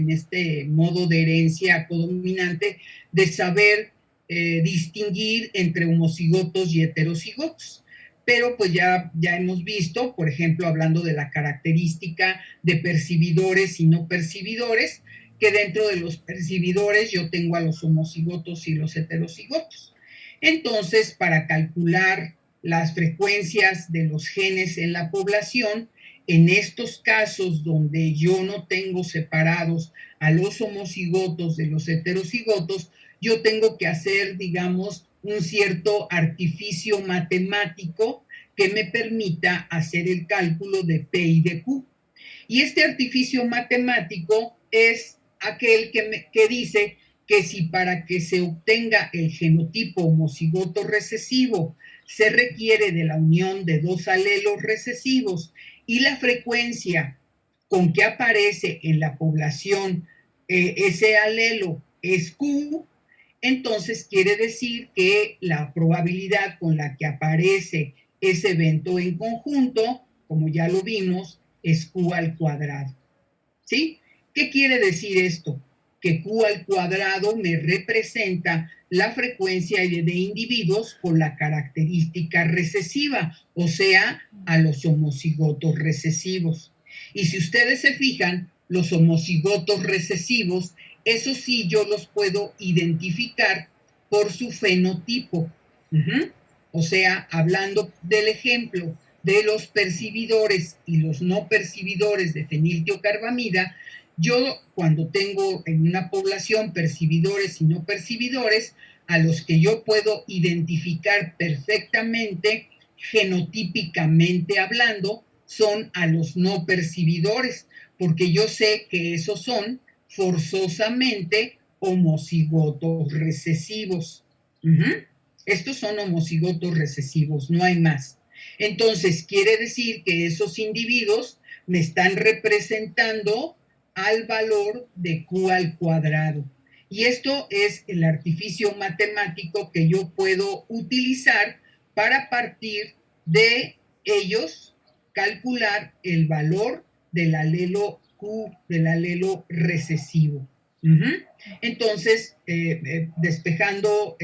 este modo de herencia codominante de saber distinguir entre homocigotos y heterocigotos. Pero pues ya hemos visto, por ejemplo, hablando de la característica de percibidores y no percibidores, que dentro de los percibidores yo tengo a los homocigotos y los heterocigotos. Entonces, para calcular las frecuencias de los genes en la población, en estos casos donde yo no tengo separados a los homocigotos de los heterocigotos, yo tengo que hacer, digamos, un cierto artificio matemático que me permita hacer el cálculo de P y de Q. Y este artificio matemático es aquel que dice que si para que se obtenga el genotipo homocigoto recesivo se requiere de la unión de dos alelos recesivos y la frecuencia con que aparece en la población ese alelo es Q, entonces quiere decir que la probabilidad con la que aparece ese evento en conjunto, como ya lo vimos, es Q al cuadrado. ¿Sí? ¿Qué quiere decir esto? que Q al cuadrado me representa la frecuencia de individuos con la característica recesiva, o sea, a los homocigotos recesivos. Y si ustedes se fijan, los homocigotos recesivos, eso sí yo los puedo identificar por su fenotipo. O sea, hablando del ejemplo de los percibidores y los no percibidores de feniltiocarbamida, yo cuando tengo en una población percibidores y no percibidores, a los que yo puedo identificar perfectamente, genotípicamente hablando, son a los no percibidores, porque yo sé que esos son forzosamente homocigotos recesivos. Estos son homocigotos recesivos, no hay más. Entonces, quiere decir que esos individuos me están representando al valor de Q al cuadrado. Y esto es el artificio matemático que yo puedo utilizar para partir de ellos calcular el valor del alelo Q, del alelo recesivo. Entonces, despejando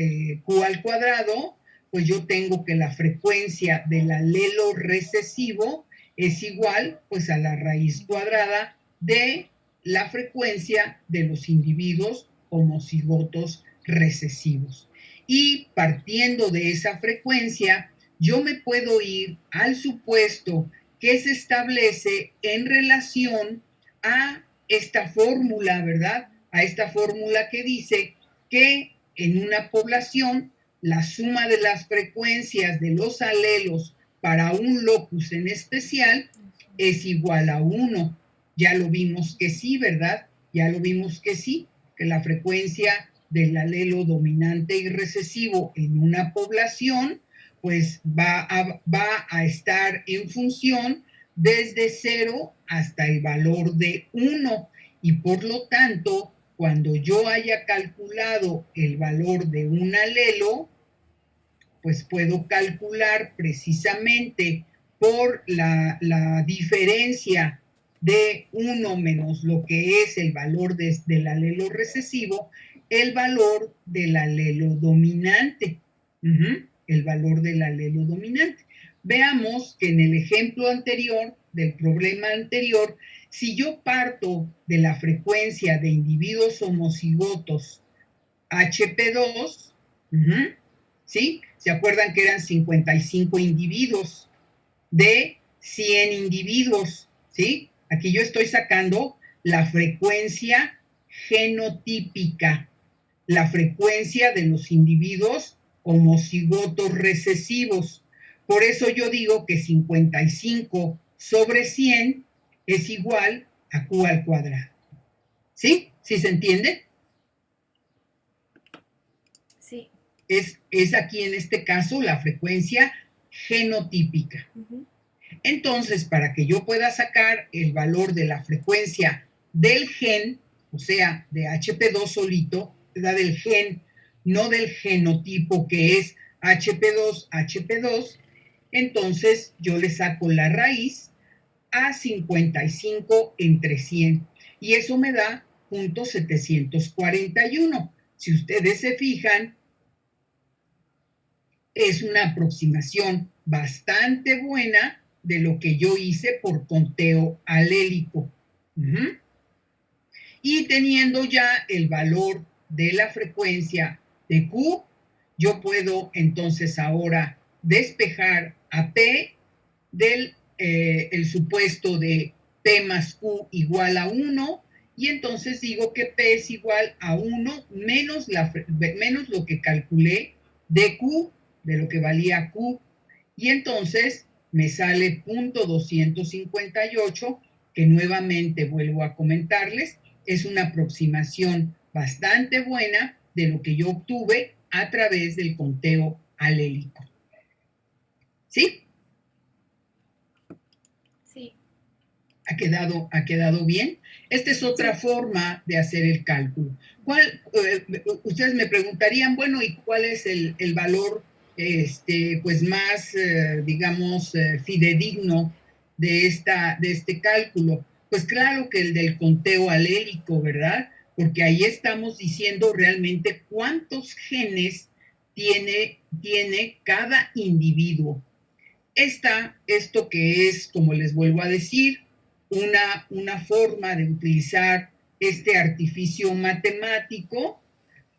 Q al cuadrado, pues yo tengo que la frecuencia del alelo recesivo es igual pues a la raíz cuadrada de la frecuencia de los individuos homocigotos recesivos. Y partiendo de esa frecuencia, yo me puedo ir al supuesto que se establece en relación a esta fórmula, ¿verdad? A esta fórmula que dice que en una población la suma de las frecuencias de los alelos para un locus en especial es igual a 1. Ya lo vimos que sí, ¿verdad? Ya lo vimos que sí, que la frecuencia del alelo dominante y recesivo en una población pues va a estar en función desde 0 hasta el valor de 1 y por lo tanto, cuando yo haya calculado el valor de un alelo, pues puedo calcular precisamente por la diferencia de 1 menos lo que es el valor del alelo recesivo, el valor del alelo dominante. El valor del alelo dominante. Veamos que en el ejemplo anterior, del problema anterior, si yo parto de la frecuencia de individuos homocigotos HP2, ¿sí? ¿Se acuerdan que eran 55 individuos de 100 individuos? ¿Sí? Aquí yo estoy sacando la frecuencia genotípica, la frecuencia de los individuos homocigotos recesivos. Por eso yo digo que 55 sobre 100 es igual a Q al cuadrado. ¿Sí? ¿Sí se entiende? Sí. Es aquí en este caso la frecuencia genotípica. Entonces, para que yo pueda sacar el valor de la frecuencia del gen, o sea, de HP2 solito, ¿verdad? Del gen, no del genotipo que es HP2, entonces yo le saco la raíz a 55 entre 100 y eso me da 0.741. Si ustedes se fijan, es una aproximación bastante buena de lo que yo hice por conteo alélico. Y teniendo ya el valor de la frecuencia de Q, yo puedo entonces ahora despejar a P del el supuesto de P más Q igual a 1, y entonces digo que P es igual a 1 menos lo que calculé de Q, de lo que valía Q, y entonces me sale 0.258, que nuevamente vuelvo a comentarles, es una aproximación bastante buena de lo que yo obtuve a través del conteo alélico. ¿Sí? Sí. ¿Ha quedado bien? Esta es otra forma de hacer el cálculo. Ustedes me preguntarían, bueno, ¿y cuál es el valor pues más, digamos, fidedigno de este cálculo? Pues claro que el del conteo alélico, ¿verdad? porque ahí estamos diciendo realmente cuántos genes tiene cada individuo. Esto que es, como les vuelvo a decir, una forma de utilizar este artificio matemático,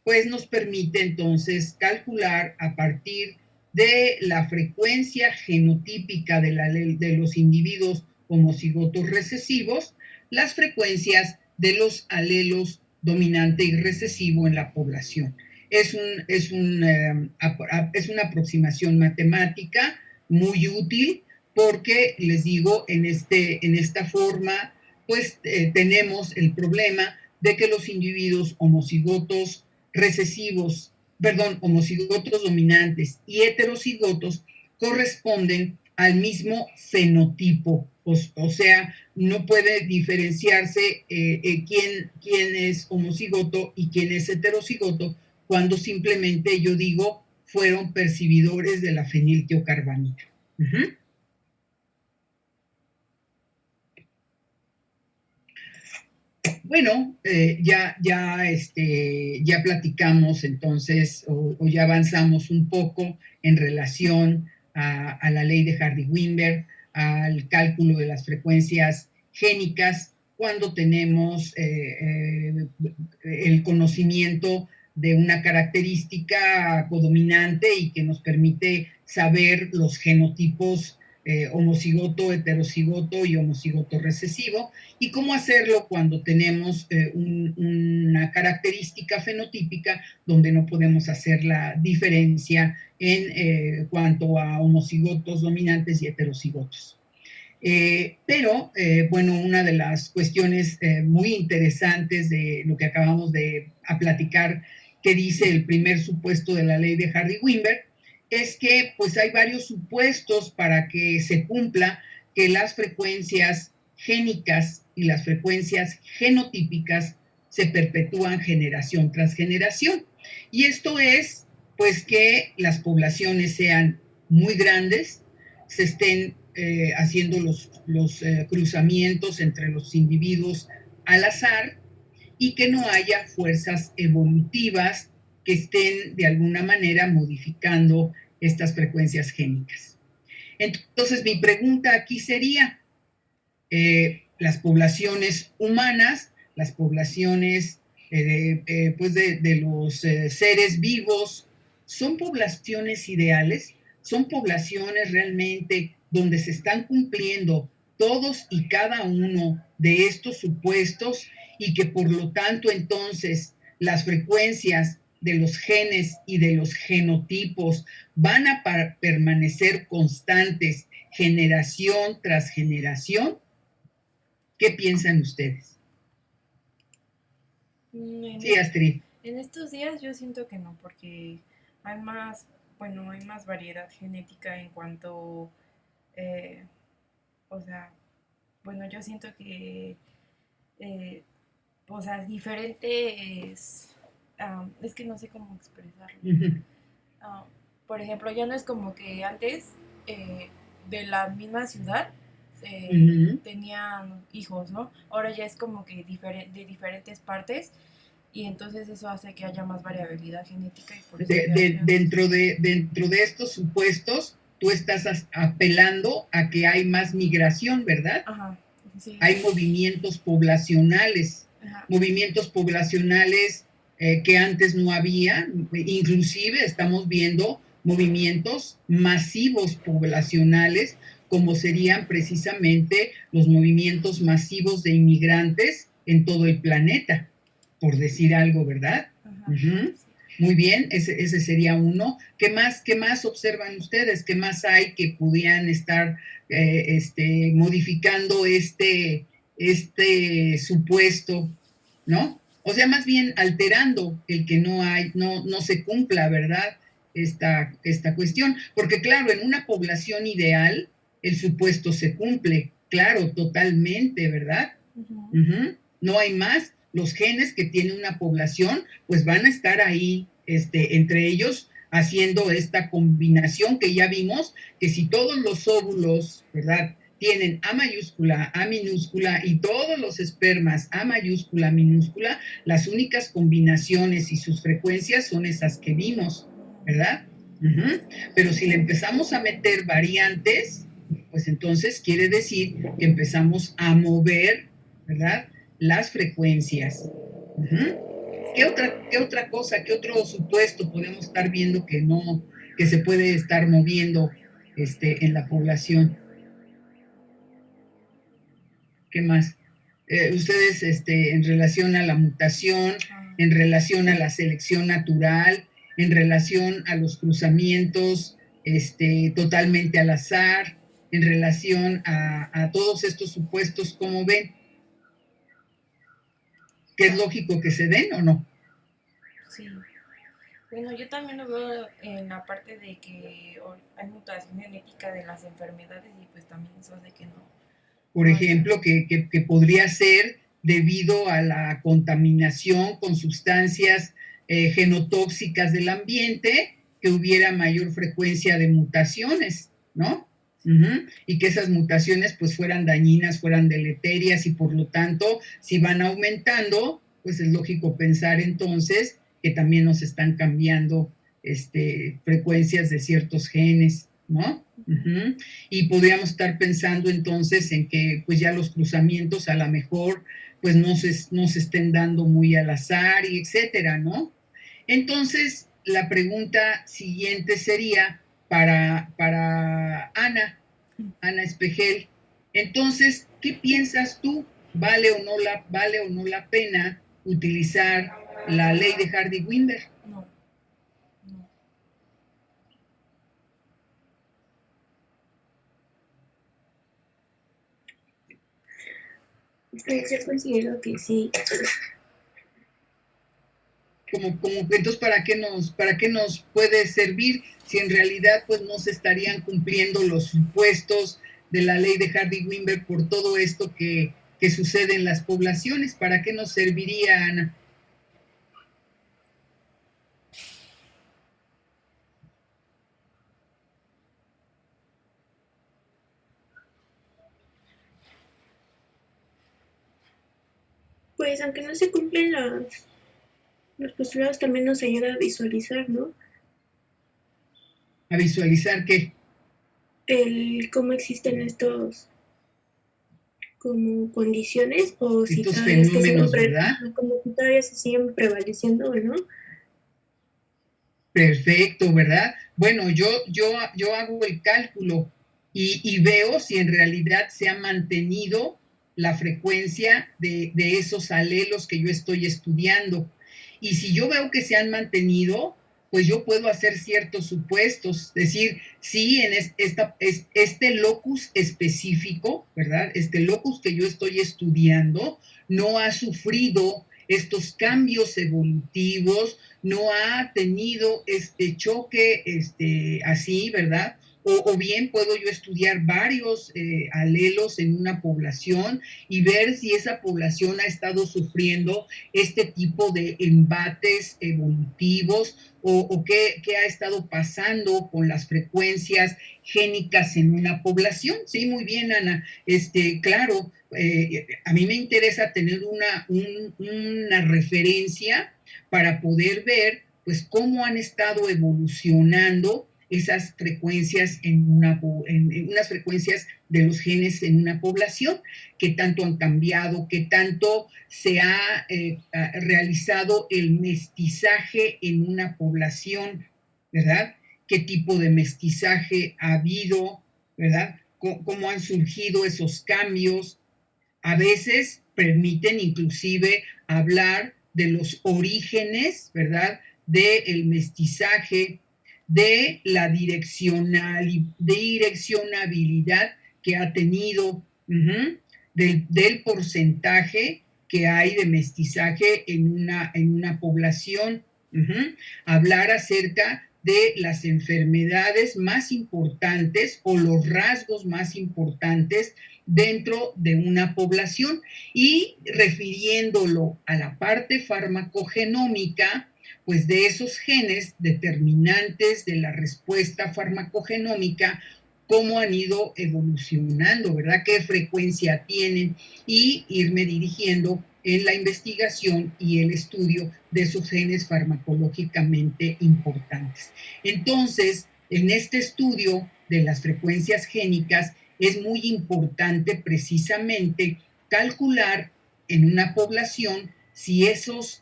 pues nos permite entonces calcular a partir de la frecuencia genotípica de los individuos homocigotos recesivos, las frecuencias de los alelos dominante y recesivo en la población. Es una aproximación matemática muy útil porque, les digo, en esta forma, pues tenemos el problema de que los individuos homocigotos recesivos, homocigotos dominantes y heterocigotos corresponden al mismo fenotipo, o sea, no puede diferenciarse quién es homocigoto y quién es heterocigoto cuando simplemente yo digo fueron percibidores de la feniltiocarbamida. Bueno, ya platicamos entonces o ya avanzamos un poco en relación a la ley de Hardy-Weinberg, al cálculo de las frecuencias génicas cuando tenemos el conocimiento de una característica codominante y que nos permite saber los genotipos homocigoto, heterocigoto y homocigoto recesivo, y cómo hacerlo cuando tenemos una característica fenotípica donde no podemos hacer la diferencia en cuanto a homocigotos dominantes y heterocigotos. Pero, bueno, una de las cuestiones muy interesantes de lo que acabamos de platicar, que dice el primer supuesto de la ley de Hardy-Weinberg, es que pues hay varios supuestos para que se cumpla que las frecuencias génicas y las frecuencias genotípicas se perpetúan generación tras generación. Y esto es, pues, que las poblaciones sean muy grandes, se estén haciendo los cruzamientos entre los individuos al azar y que no haya fuerzas evolutivas que estén de alguna manera modificando estas frecuencias génicas. Entonces, mi pregunta aquí sería, las poblaciones humanas, las poblaciones pues de los seres vivos, ¿son poblaciones ideales? ¿Son poblaciones realmente donde se están cumpliendo todos y cada uno de estos supuestos y que por lo tanto entonces las frecuencias de los genes y de los genotipos van a permanecer constantes generación tras generación? ¿Qué piensan ustedes? Sí, Astrid. En estos días yo siento que no, porque hay más variedad genética en cuanto, o sea, bueno, yo siento que, o sea, diferentes, es que no sé cómo expresarlo. Por ejemplo, ya no es como que antes de la misma ciudad tenían hijos, ¿no? Ahora ya es como que de diferentes partes y entonces eso hace que haya más variabilidad genética y por eso dentro de estos supuestos tú estás apelando a que hay más migración, ¿verdad? Ajá, sí. Hay movimientos poblacionales, que antes no había, inclusive estamos viendo movimientos masivos poblacionales, como serían precisamente los movimientos masivos de inmigrantes en todo el planeta, por decir algo, ¿verdad? Sí. Muy bien, ese sería uno. ¿Qué más observan ustedes? ¿Qué más hay que pudieran estar modificando este supuesto, ¿no? O sea, más bien alterando el que no se cumpla, ¿verdad? Esta cuestión. Porque claro, en una población ideal, el supuesto se cumple, claro, totalmente, ¿verdad? No hay más. Los genes que tiene una población, pues van a estar ahí, entre ellos, haciendo esta combinación que ya vimos, que si todos los óvulos, ¿verdad?, tienen A mayúscula, A minúscula y todos los espermas A mayúscula, minúscula, las únicas combinaciones y sus frecuencias son esas que vimos, ¿verdad? Pero si le empezamos a meter variantes, pues entonces quiere decir que empezamos a mover, ¿verdad?, las frecuencias. ¿Qué otra cosa, qué otro supuesto podemos estar viendo que se puede estar moviendo en la población? ¿Qué más? Ustedes, en relación a la mutación, en relación a la selección natural, en relación a los cruzamientos totalmente al azar, en relación a todos estos supuestos, ¿cómo ven? ¿Que es lógico que se den o no? Sí. Bueno, yo también lo veo en la parte de que hay mutación genética de las enfermedades y pues también eso hace que no. Por ejemplo, que podría ser debido a la contaminación con sustancias genotóxicas del ambiente, que hubiera mayor frecuencia de mutaciones, ¿no? Y que esas mutaciones pues fueran dañinas, fueran deleterias y por lo tanto, si van aumentando, pues es lógico pensar entonces que también nos están cambiando frecuencias de ciertos genes, ¿no? Y podríamos estar pensando entonces en que pues ya los cruzamientos a lo mejor pues no se estén dando muy al azar y etcétera, ¿no? Entonces, la pregunta siguiente sería para Ana Espejel. Entonces, ¿qué piensas tú? ¿Vale o no la pena utilizar la ley de Hardy-Weinberg? No, no. Pues yo considero que sí. Entonces, ¿para qué nos puede servir si en realidad pues no se estarían cumpliendo los supuestos de la ley de Hardy-Weinberg por todo esto que sucede en las poblaciones? ¿Para qué nos serviría, Ana? Pues aunque no se cumplen los postulados, también nos ayuda a visualizar, ¿no? ¿A visualizar qué? Cómo existen estos como condiciones o si estos todavía fenómenos, ¿verdad? Como si todavía se siguen prevaleciendo, ¿no? Perfecto, ¿verdad? Bueno, yo hago el cálculo y veo si en realidad se ha mantenido la frecuencia de esos alelos que yo estoy estudiando. Y si yo veo que se han mantenido, pues yo puedo hacer ciertos supuestos, decir, sí, en este locus específico, ¿verdad? Este locus que yo estoy estudiando no ha sufrido estos cambios evolutivos, no ha tenido este choque así, ¿verdad? O bien puedo yo estudiar varios alelos en una población y ver si esa población ha estado sufriendo este tipo de embates evolutivos o qué ha estado pasando con las frecuencias génicas en una población. Sí, muy bien, Ana. Claro, a mí me interesa tener una referencia para poder ver pues cómo han estado evolucionando esas frecuencias en unas frecuencias de los genes en una población, qué tanto han cambiado, qué tanto se ha realizado el mestizaje en una población, ¿verdad? ¿Qué tipo de mestizaje ha habido, ¿verdad? ¿Cómo han surgido esos cambios? A veces permiten inclusive hablar de los orígenes, ¿verdad?, del mestizaje, de la direccionabilidad que ha tenido, del porcentaje que hay de mestizaje en una población, hablar acerca de las enfermedades más importantes o los rasgos más importantes dentro de una población y refiriéndolo a la parte farmacogenómica, pues de esos genes determinantes de la respuesta farmacogenómica, cómo han ido evolucionando, ¿verdad? ¿Qué frecuencia tienen? Y irme dirigiendo en la investigación y el estudio de esos genes farmacológicamente importantes. Entonces, en este estudio de las frecuencias génicas es muy importante precisamente calcular en una población si esos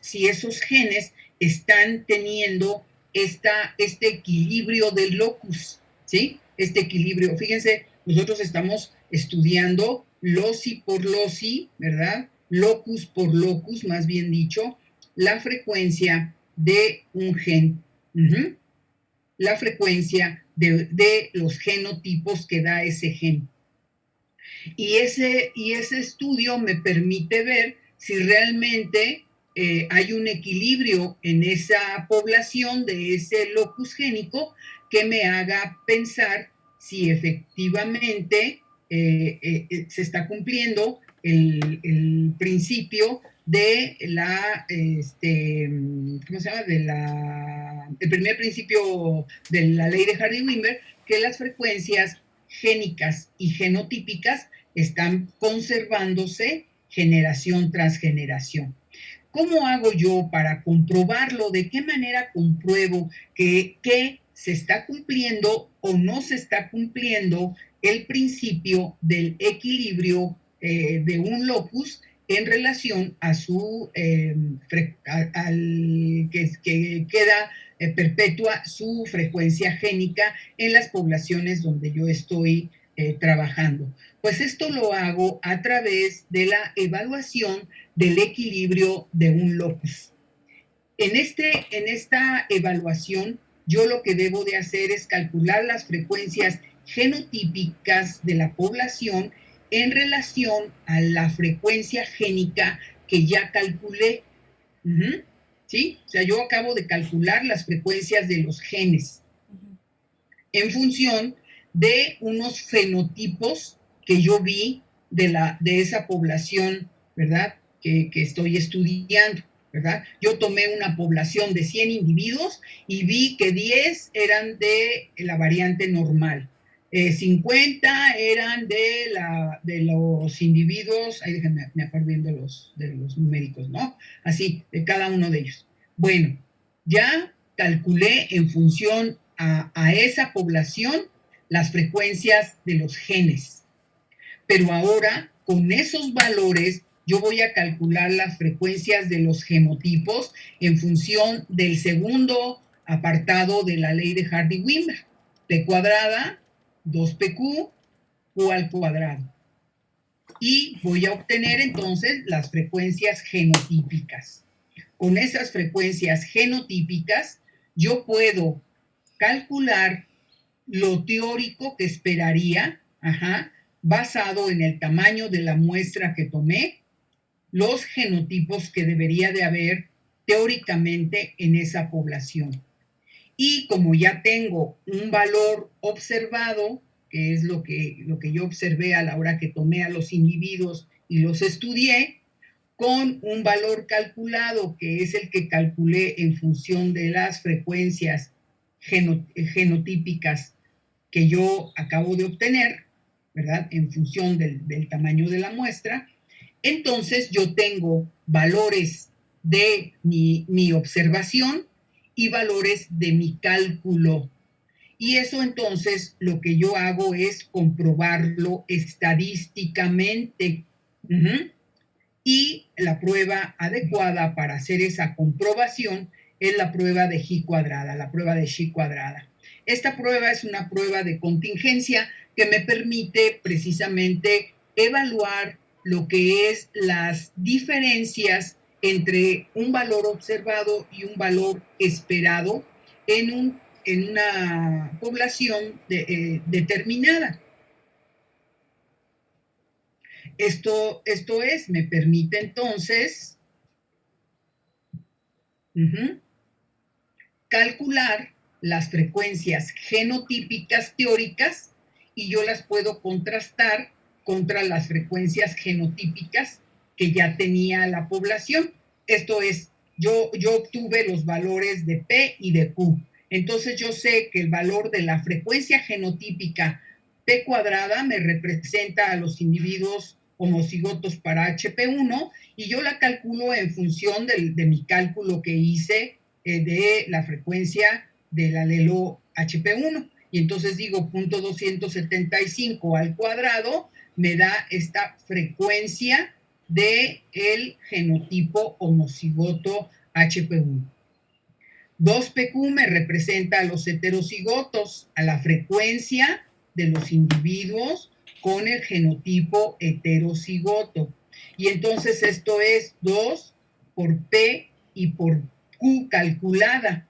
genes están teniendo este equilibrio del locus, ¿sí? Este equilibrio. Fíjense, nosotros estamos estudiando loci por loci, ¿verdad? Locus por locus, más bien dicho, la frecuencia de un gen. La frecuencia de los genotipos que da ese gen. Y ese estudio me permite ver si realmente hay un equilibrio en esa población de ese locus génico que me haga pensar si efectivamente se está cumpliendo el principio de la, ¿cómo se llama? El primer principio de la ley de Hardy-Wimber, que las frecuencias génicas y genotípicas están conservándose generación tras generación. ¿Cómo hago yo para comprobarlo? ¿De qué manera compruebo que se está cumpliendo o no se está cumpliendo el principio del equilibrio de un locus en relación a su al que queda perpetua su frecuencia génica en las poblaciones donde yo estoy trabajando? Pues esto lo hago a través de la evaluación del equilibrio de un locus. En esta evaluación, yo lo que debo de hacer es calcular las frecuencias genotípicas de la población en relación a la frecuencia génica que ya calculé. ¿Sí? O sea, yo acabo de calcular las frecuencias de los genes en función de unos fenotipos que yo vi de esa población, ¿verdad? Que estoy estudiando, ¿verdad? Yo tomé una población de 100 individuos y vi que 10 eran de la variante normal, 50 eran de los individuos, ahí déjenme, me acuerdo bien de los numéricos, ¿no? Así, de cada uno de ellos. Bueno, ya calculé en función a esa población las frecuencias de los genes. Pero ahora, con esos valores, yo voy a calcular las frecuencias de los genotipos en función del segundo apartado de la ley de Hardy-Wimber. P cuadrada, 2PQ, Q al cuadrado. Y voy a obtener entonces las frecuencias genotípicas. Con esas frecuencias genotípicas, yo puedo calcular lo teórico que esperaría, basado en el tamaño de la muestra que tomé, los genotipos que debería de haber teóricamente en esa población. Y como ya tengo un valor observado, que es lo que yo observé a la hora que tomé a los individuos y los estudié, con un valor calculado, que es el que calculé en función de las frecuencias genotípicas que yo acabo de obtener, ¿verdad? En función del tamaño de la muestra, entonces yo tengo valores de mi observación y valores de mi cálculo. Y eso entonces lo que yo hago es comprobarlo estadísticamente. Y la prueba adecuada para hacer esa comprobación es la prueba de Chi cuadrada, la prueba de Chi cuadrada. Esta prueba es una prueba de contingencia que me permite precisamente evaluar lo que es las diferencias entre un valor observado y un valor esperado en una población determinada. Esto es, me permite entonces calcular las frecuencias genotípicas teóricas y yo las puedo contrastar contra las frecuencias genotípicas que ya tenía la población. Esto es, yo obtuve los valores de P y de Q. Entonces yo sé que el valor de la frecuencia genotípica P cuadrada me representa a los individuos homocigotos para HP1 y yo la calculo en función de mi cálculo que hice de la frecuencia del alelo HP1. Y entonces digo 0.275 al cuadrado me da esta frecuencia del genotipo homocigoto HP1. 2PQ me representa a los heterocigotos, a la frecuencia de los individuos con el genotipo heterocigoto. Y entonces esto es 2 por P y por Q calculada.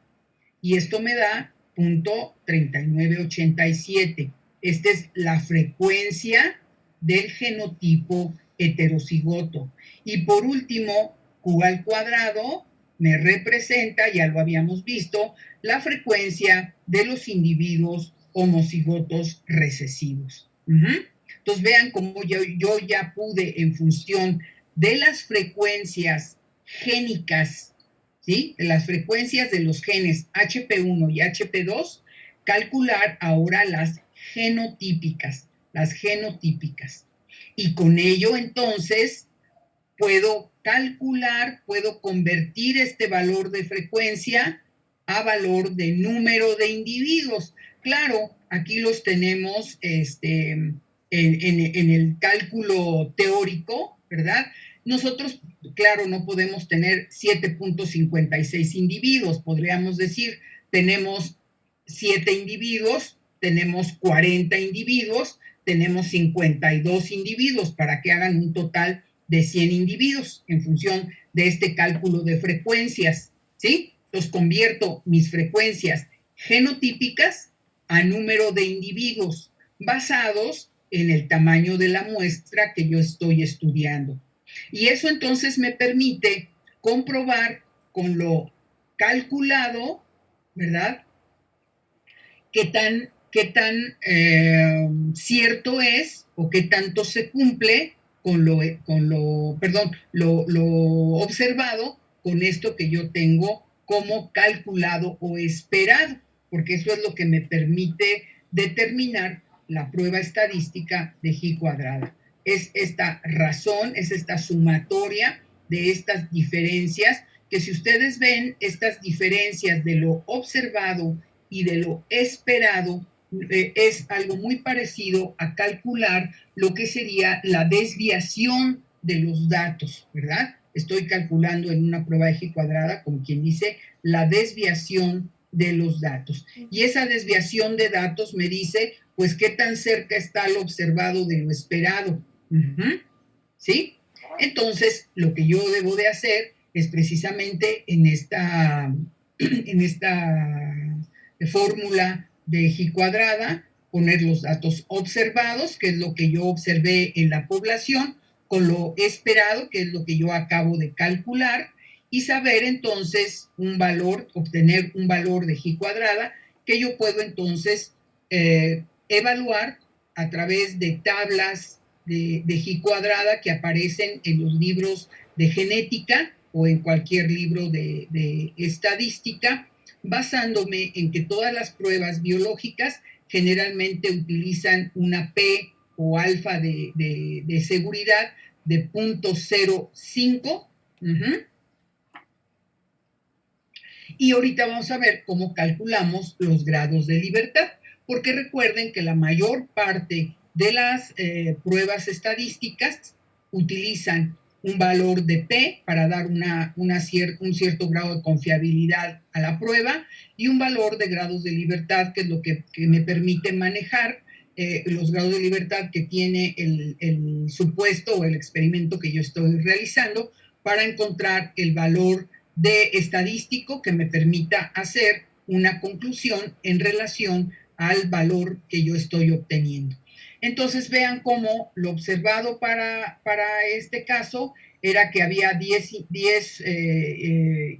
Y esto me da 0.3987. Esta es la frecuencia del genotipo heterocigoto. Y por último, Q al cuadrado me representa, ya lo habíamos visto, la frecuencia de los individuos homocigotos recesivos. Entonces vean cómo yo ya pude, en función de las frecuencias génicas, ¿sí?, de las frecuencias de los genes HP1 y HP2, calcular ahora las genotípicas. Y con ello, entonces, puedo calcular, puedo convertir este valor de frecuencia a valor de número de individuos. Claro, aquí los tenemos en el cálculo teórico, ¿verdad? Nosotros, claro, no podemos tener 7.56 individuos. Podríamos decir, tenemos 7 individuos, tenemos 40 individuos, tenemos 52 individuos para que hagan un total de 100 individuos en función de este cálculo de frecuencias, ¿sí? Los convierto mis frecuencias genotípicas a número de individuos basados en el tamaño de la muestra que yo estoy estudiando. Y eso entonces me permite comprobar con lo calculado, ¿verdad?, qué tan cierto es o qué tanto se cumple con lo observado con esto que yo tengo como calculado o esperado, porque eso es lo que me permite determinar la prueba estadística de G cuadrada. Es esta razón, es esta sumatoria de estas diferencias, que si ustedes ven estas diferencias de lo observado y de lo esperado, es algo muy parecido a calcular lo que sería la desviación de los datos, ¿verdad? Estoy calculando en una prueba de G cuadrada, como quien dice, la desviación de los datos. Y esa desviación de datos me dice, pues, qué tan cerca está lo observado de lo esperado. ¿Sí? Entonces, lo que yo debo de hacer es precisamente en esta fórmula de G cuadrada, poner los datos observados, que es lo que yo observé en la población, con lo esperado, que es lo que yo acabo de calcular, y saber entonces obtener un valor de G cuadrada, que yo puedo entonces evaluar a través de tablas de G cuadrada que aparecen en los libros de genética o en cualquier libro de estadística, basándome en que todas las pruebas biológicas generalmente utilizan una P o alfa de seguridad de 0.05. Y ahorita vamos a ver cómo calculamos los grados de libertad, porque recuerden que la mayor parte de las pruebas estadísticas utilizan un valor de P para dar un cierto grado de confiabilidad a la prueba y un valor de grados de libertad, que es lo que me permite manejar los grados de libertad que tiene el supuesto o el experimento que yo estoy realizando para encontrar el valor de estadístico que me permita hacer una conclusión en relación al valor que yo estoy obteniendo. Entonces vean cómo lo observado para este caso era que había 10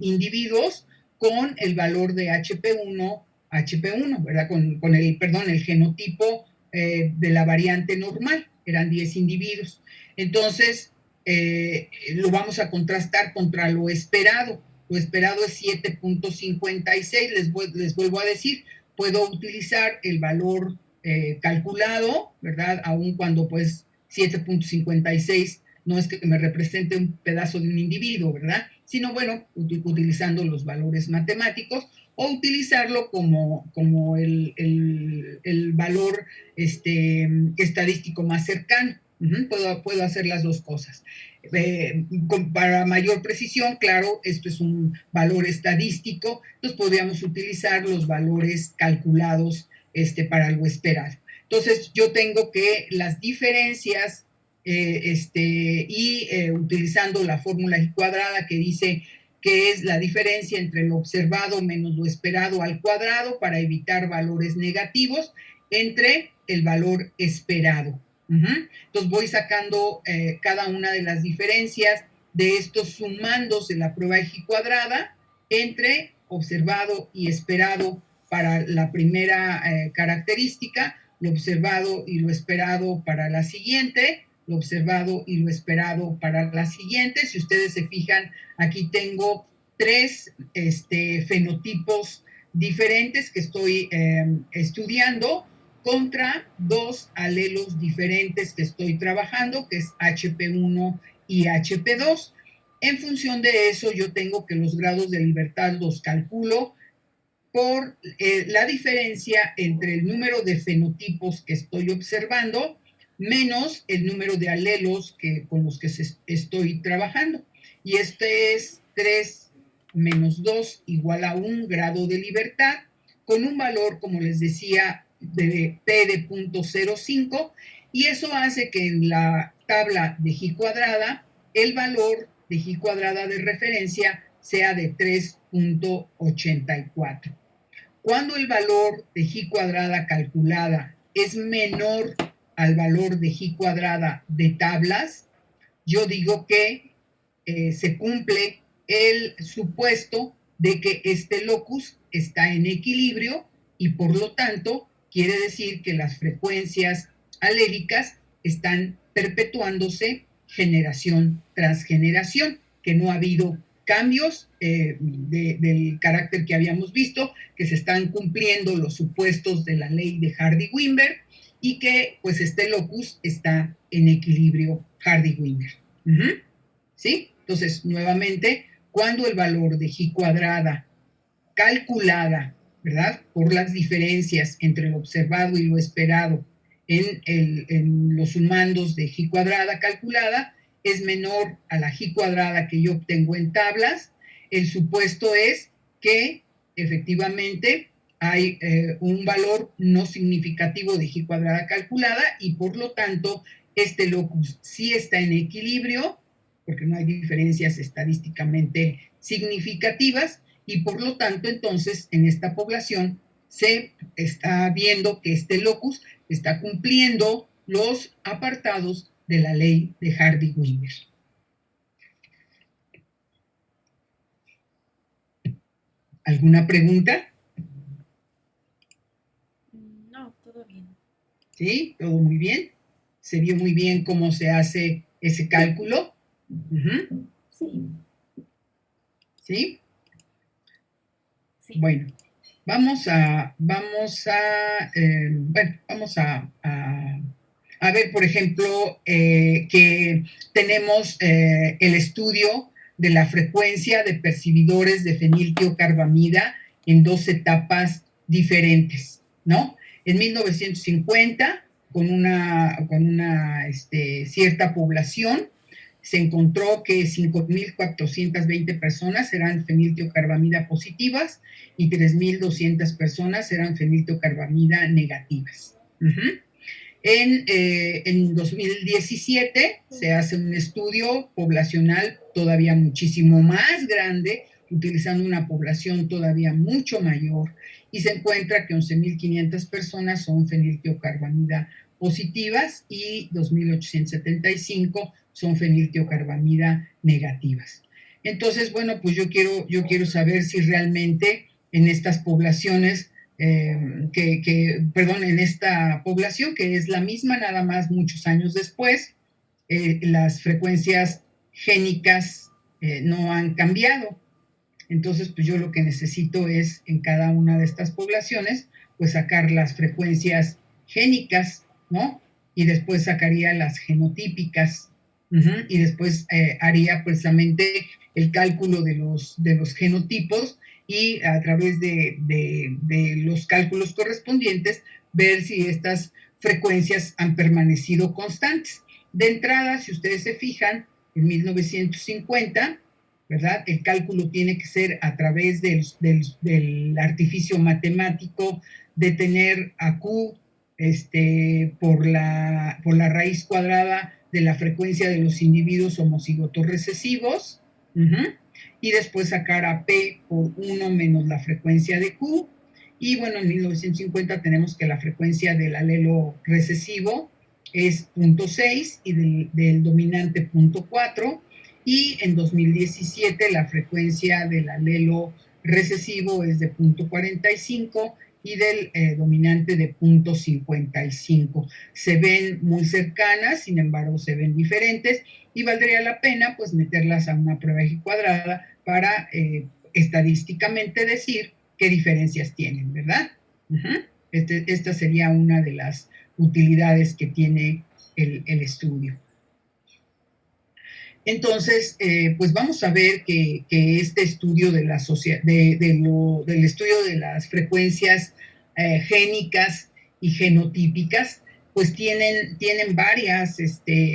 individuos con el valor de HP1, ¿verdad? Con el genotipo de la variante normal, eran 10 individuos. Entonces, lo vamos a contrastar contra lo esperado. Lo esperado es 7.56, les vuelvo a decir, puedo utilizar el valor calculado, ¿verdad? Aun cuando pues 7.56 no es que me represente un pedazo de un individuo, ¿verdad? Sino, bueno, utilizando los valores matemáticos o utilizarlo como el valor estadístico más cercano. Puedo hacer las dos cosas. Para mayor precisión, claro, esto es un valor estadístico, entonces podríamos utilizar los valores calculados para lo esperado. Entonces, yo tengo que las diferencias utilizando la fórmula I cuadrada que dice que es la diferencia entre lo observado menos lo esperado al cuadrado para evitar valores negativos entre el valor esperado. Entonces voy sacando cada una de las diferencias de estos sumandos de la prueba I cuadrada entre observado y esperado para la primera característica, lo observado y lo esperado para la siguiente, lo observado y lo esperado para la siguiente. Si ustedes se fijan, aquí tengo 3 fenotipos diferentes que estoy estudiando contra 2 alelos diferentes que estoy trabajando, que es HP1 y HP2. En función de eso, yo tengo que los grados de libertad los calculo por la diferencia entre el número de fenotipos que estoy observando menos el número de alelos con los que estoy trabajando. Y este es 3 menos 2 igual a 1 grado de libertad, con un valor, como les decía, de P de 0.05, y eso hace que en la tabla de J cuadrada el valor de J cuadrada de referencia sea de 3.84. Cuando el valor de J cuadrada calculada es menor al valor de J cuadrada de tablas, yo digo que se cumple el supuesto de que este locus está en equilibrio y por lo tanto quiere decir que las frecuencias alélicas están perpetuándose generación tras generación, que no ha habido cambios del carácter que habíamos visto, que se están cumpliendo los supuestos de la ley de Hardy-Weinberg y que pues este locus está en equilibrio Hardy-Weinberg. ¿Sí? Entonces, nuevamente, cuando el valor de J cuadrada calculada, ¿verdad? Por las diferencias entre lo observado y lo esperado en los sumandos de J cuadrada calculada es menor a la J cuadrada que yo obtengo en tablas, el supuesto es que efectivamente hay un valor no significativo de J cuadrada calculada y por lo tanto este locus sí está en equilibrio porque no hay diferencias estadísticamente significativas y por lo tanto entonces en esta población se está viendo que este locus está cumpliendo los apartados de la ley de Hardy-Weinberg. ¿Alguna pregunta? No, todo bien. ¿Sí? ¿Todo muy bien? ¿Se vio muy bien cómo se hace ese cálculo? Sí. ¿Sí? Sí. Bueno, vamos a ver, por ejemplo, que tenemos el estudio de la frecuencia de percibidores de feniltiocarbamida en 2 etapas diferentes, ¿no? En 1950, con una cierta población, se encontró que 5.420 personas eran feniltiocarbamida positivas y 3.200 personas eran feniltiocarbamida negativas. En 2017 se hace un estudio poblacional todavía muchísimo más grande, utilizando una población todavía mucho mayor, y se encuentra que 11.500 personas son feniltiocarbamida positivas y 2.875 son feniltiocarbamida negativas. Entonces, bueno, pues yo quiero saber si realmente en estas poblaciones, en esta población, que es la misma, nada más muchos años después, las frecuencias génicas no han cambiado. Entonces, pues yo lo que necesito es, en cada una de estas poblaciones, pues sacar las frecuencias génicas, ¿no? Y después sacaría las genotípicas, y después haría precisamente el cálculo de los genotipos y a través de los cálculos correspondientes ver si estas frecuencias han permanecido constantes. De entrada, si ustedes se fijan, en 1950, ¿verdad? El cálculo tiene que ser a través del artificio matemático de tener a Q por la raíz cuadrada de la frecuencia de los individuos homocigotos recesivos, y después sacar a P por 1 menos la frecuencia de Q. Y bueno, en 1950 tenemos que la frecuencia del alelo recesivo es 0.6 y del dominante 0.4, y en 2017 la frecuencia del alelo recesivo es de 0.45 y del dominante de 0.55. Se ven muy cercanas, sin embargo se ven diferentes, y valdría la pena pues meterlas a una prueba G cuadrada para estadísticamente decir qué diferencias tienen, ¿verdad? Esta sería una de las utilidades que tiene el estudio. Entonces, pues vamos a ver que este estudio del estudio de las frecuencias génicas y genotípicas, pues tienen varias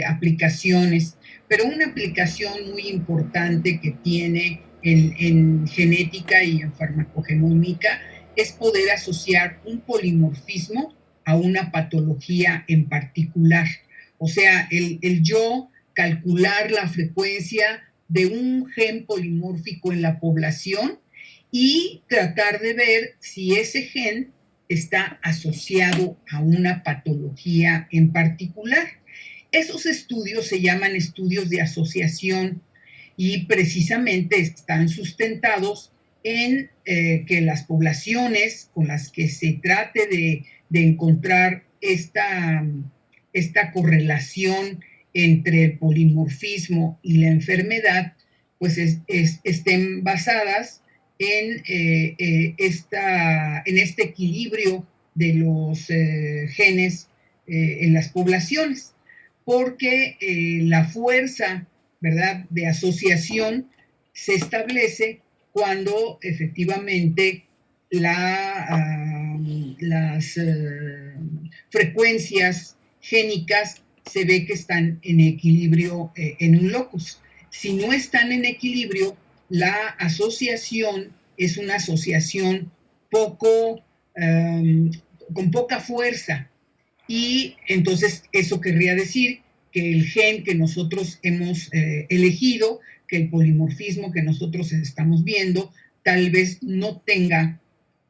aplicaciones, pero una aplicación muy importante que tiene en genética y en farmacogenómica es poder asociar un polimorfismo a una patología en particular. O sea, el yo calcular la frecuencia de un gen polimórfico en la población y tratar de ver si ese gen está asociado a una patología en particular. Esos estudios se llaman estudios de asociación y precisamente están sustentados en que las poblaciones con las que se trate de encontrar esta correlación entre el polimorfismo y la enfermedad, pues estén basadas en este equilibrio de los genes en las poblaciones, porque la fuerza, ¿verdad?, de asociación se establece cuando efectivamente las frecuencias génicas se ve que están en equilibrio en un locus. Si no están en equilibrio, la asociación es una asociación con poca fuerza, y entonces eso querría decir que el gen que nosotros hemos elegido, que el polimorfismo que nosotros estamos viendo, tal vez no tenga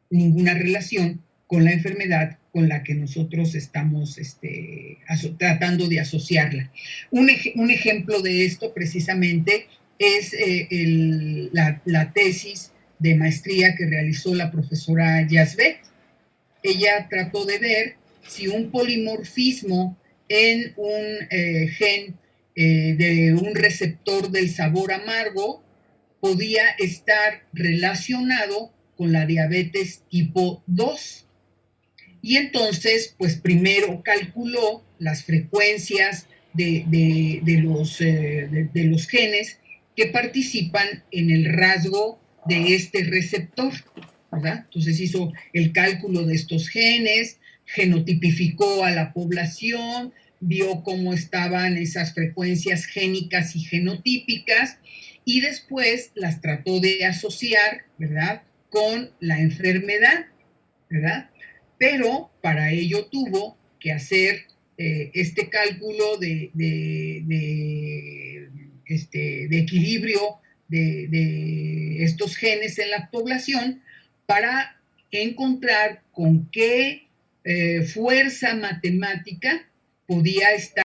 ninguna relación con la enfermedad con la que nosotros estamos tratando de asociarla. Un ejemplo de esto precisamente es la tesis de maestría que realizó la profesora Yazbek. Ella trató de ver si un polimorfismo en un gen de un receptor del sabor amargo podía estar relacionado con la diabetes tipo 2. Y entonces, pues primero calculó las frecuencias de los genes que participan en el rasgo de este receptor, ¿verdad? Entonces hizo el cálculo de estos genes, genotipificó a la población, vio cómo estaban esas frecuencias génicas y genotípicas, y después las trató de asociar, ¿verdad?, con la enfermedad, ¿verdad? Pero para ello tuvo que hacer este cálculo de equilibrio de estos genes en la población para encontrar con qué fuerza matemática podía estar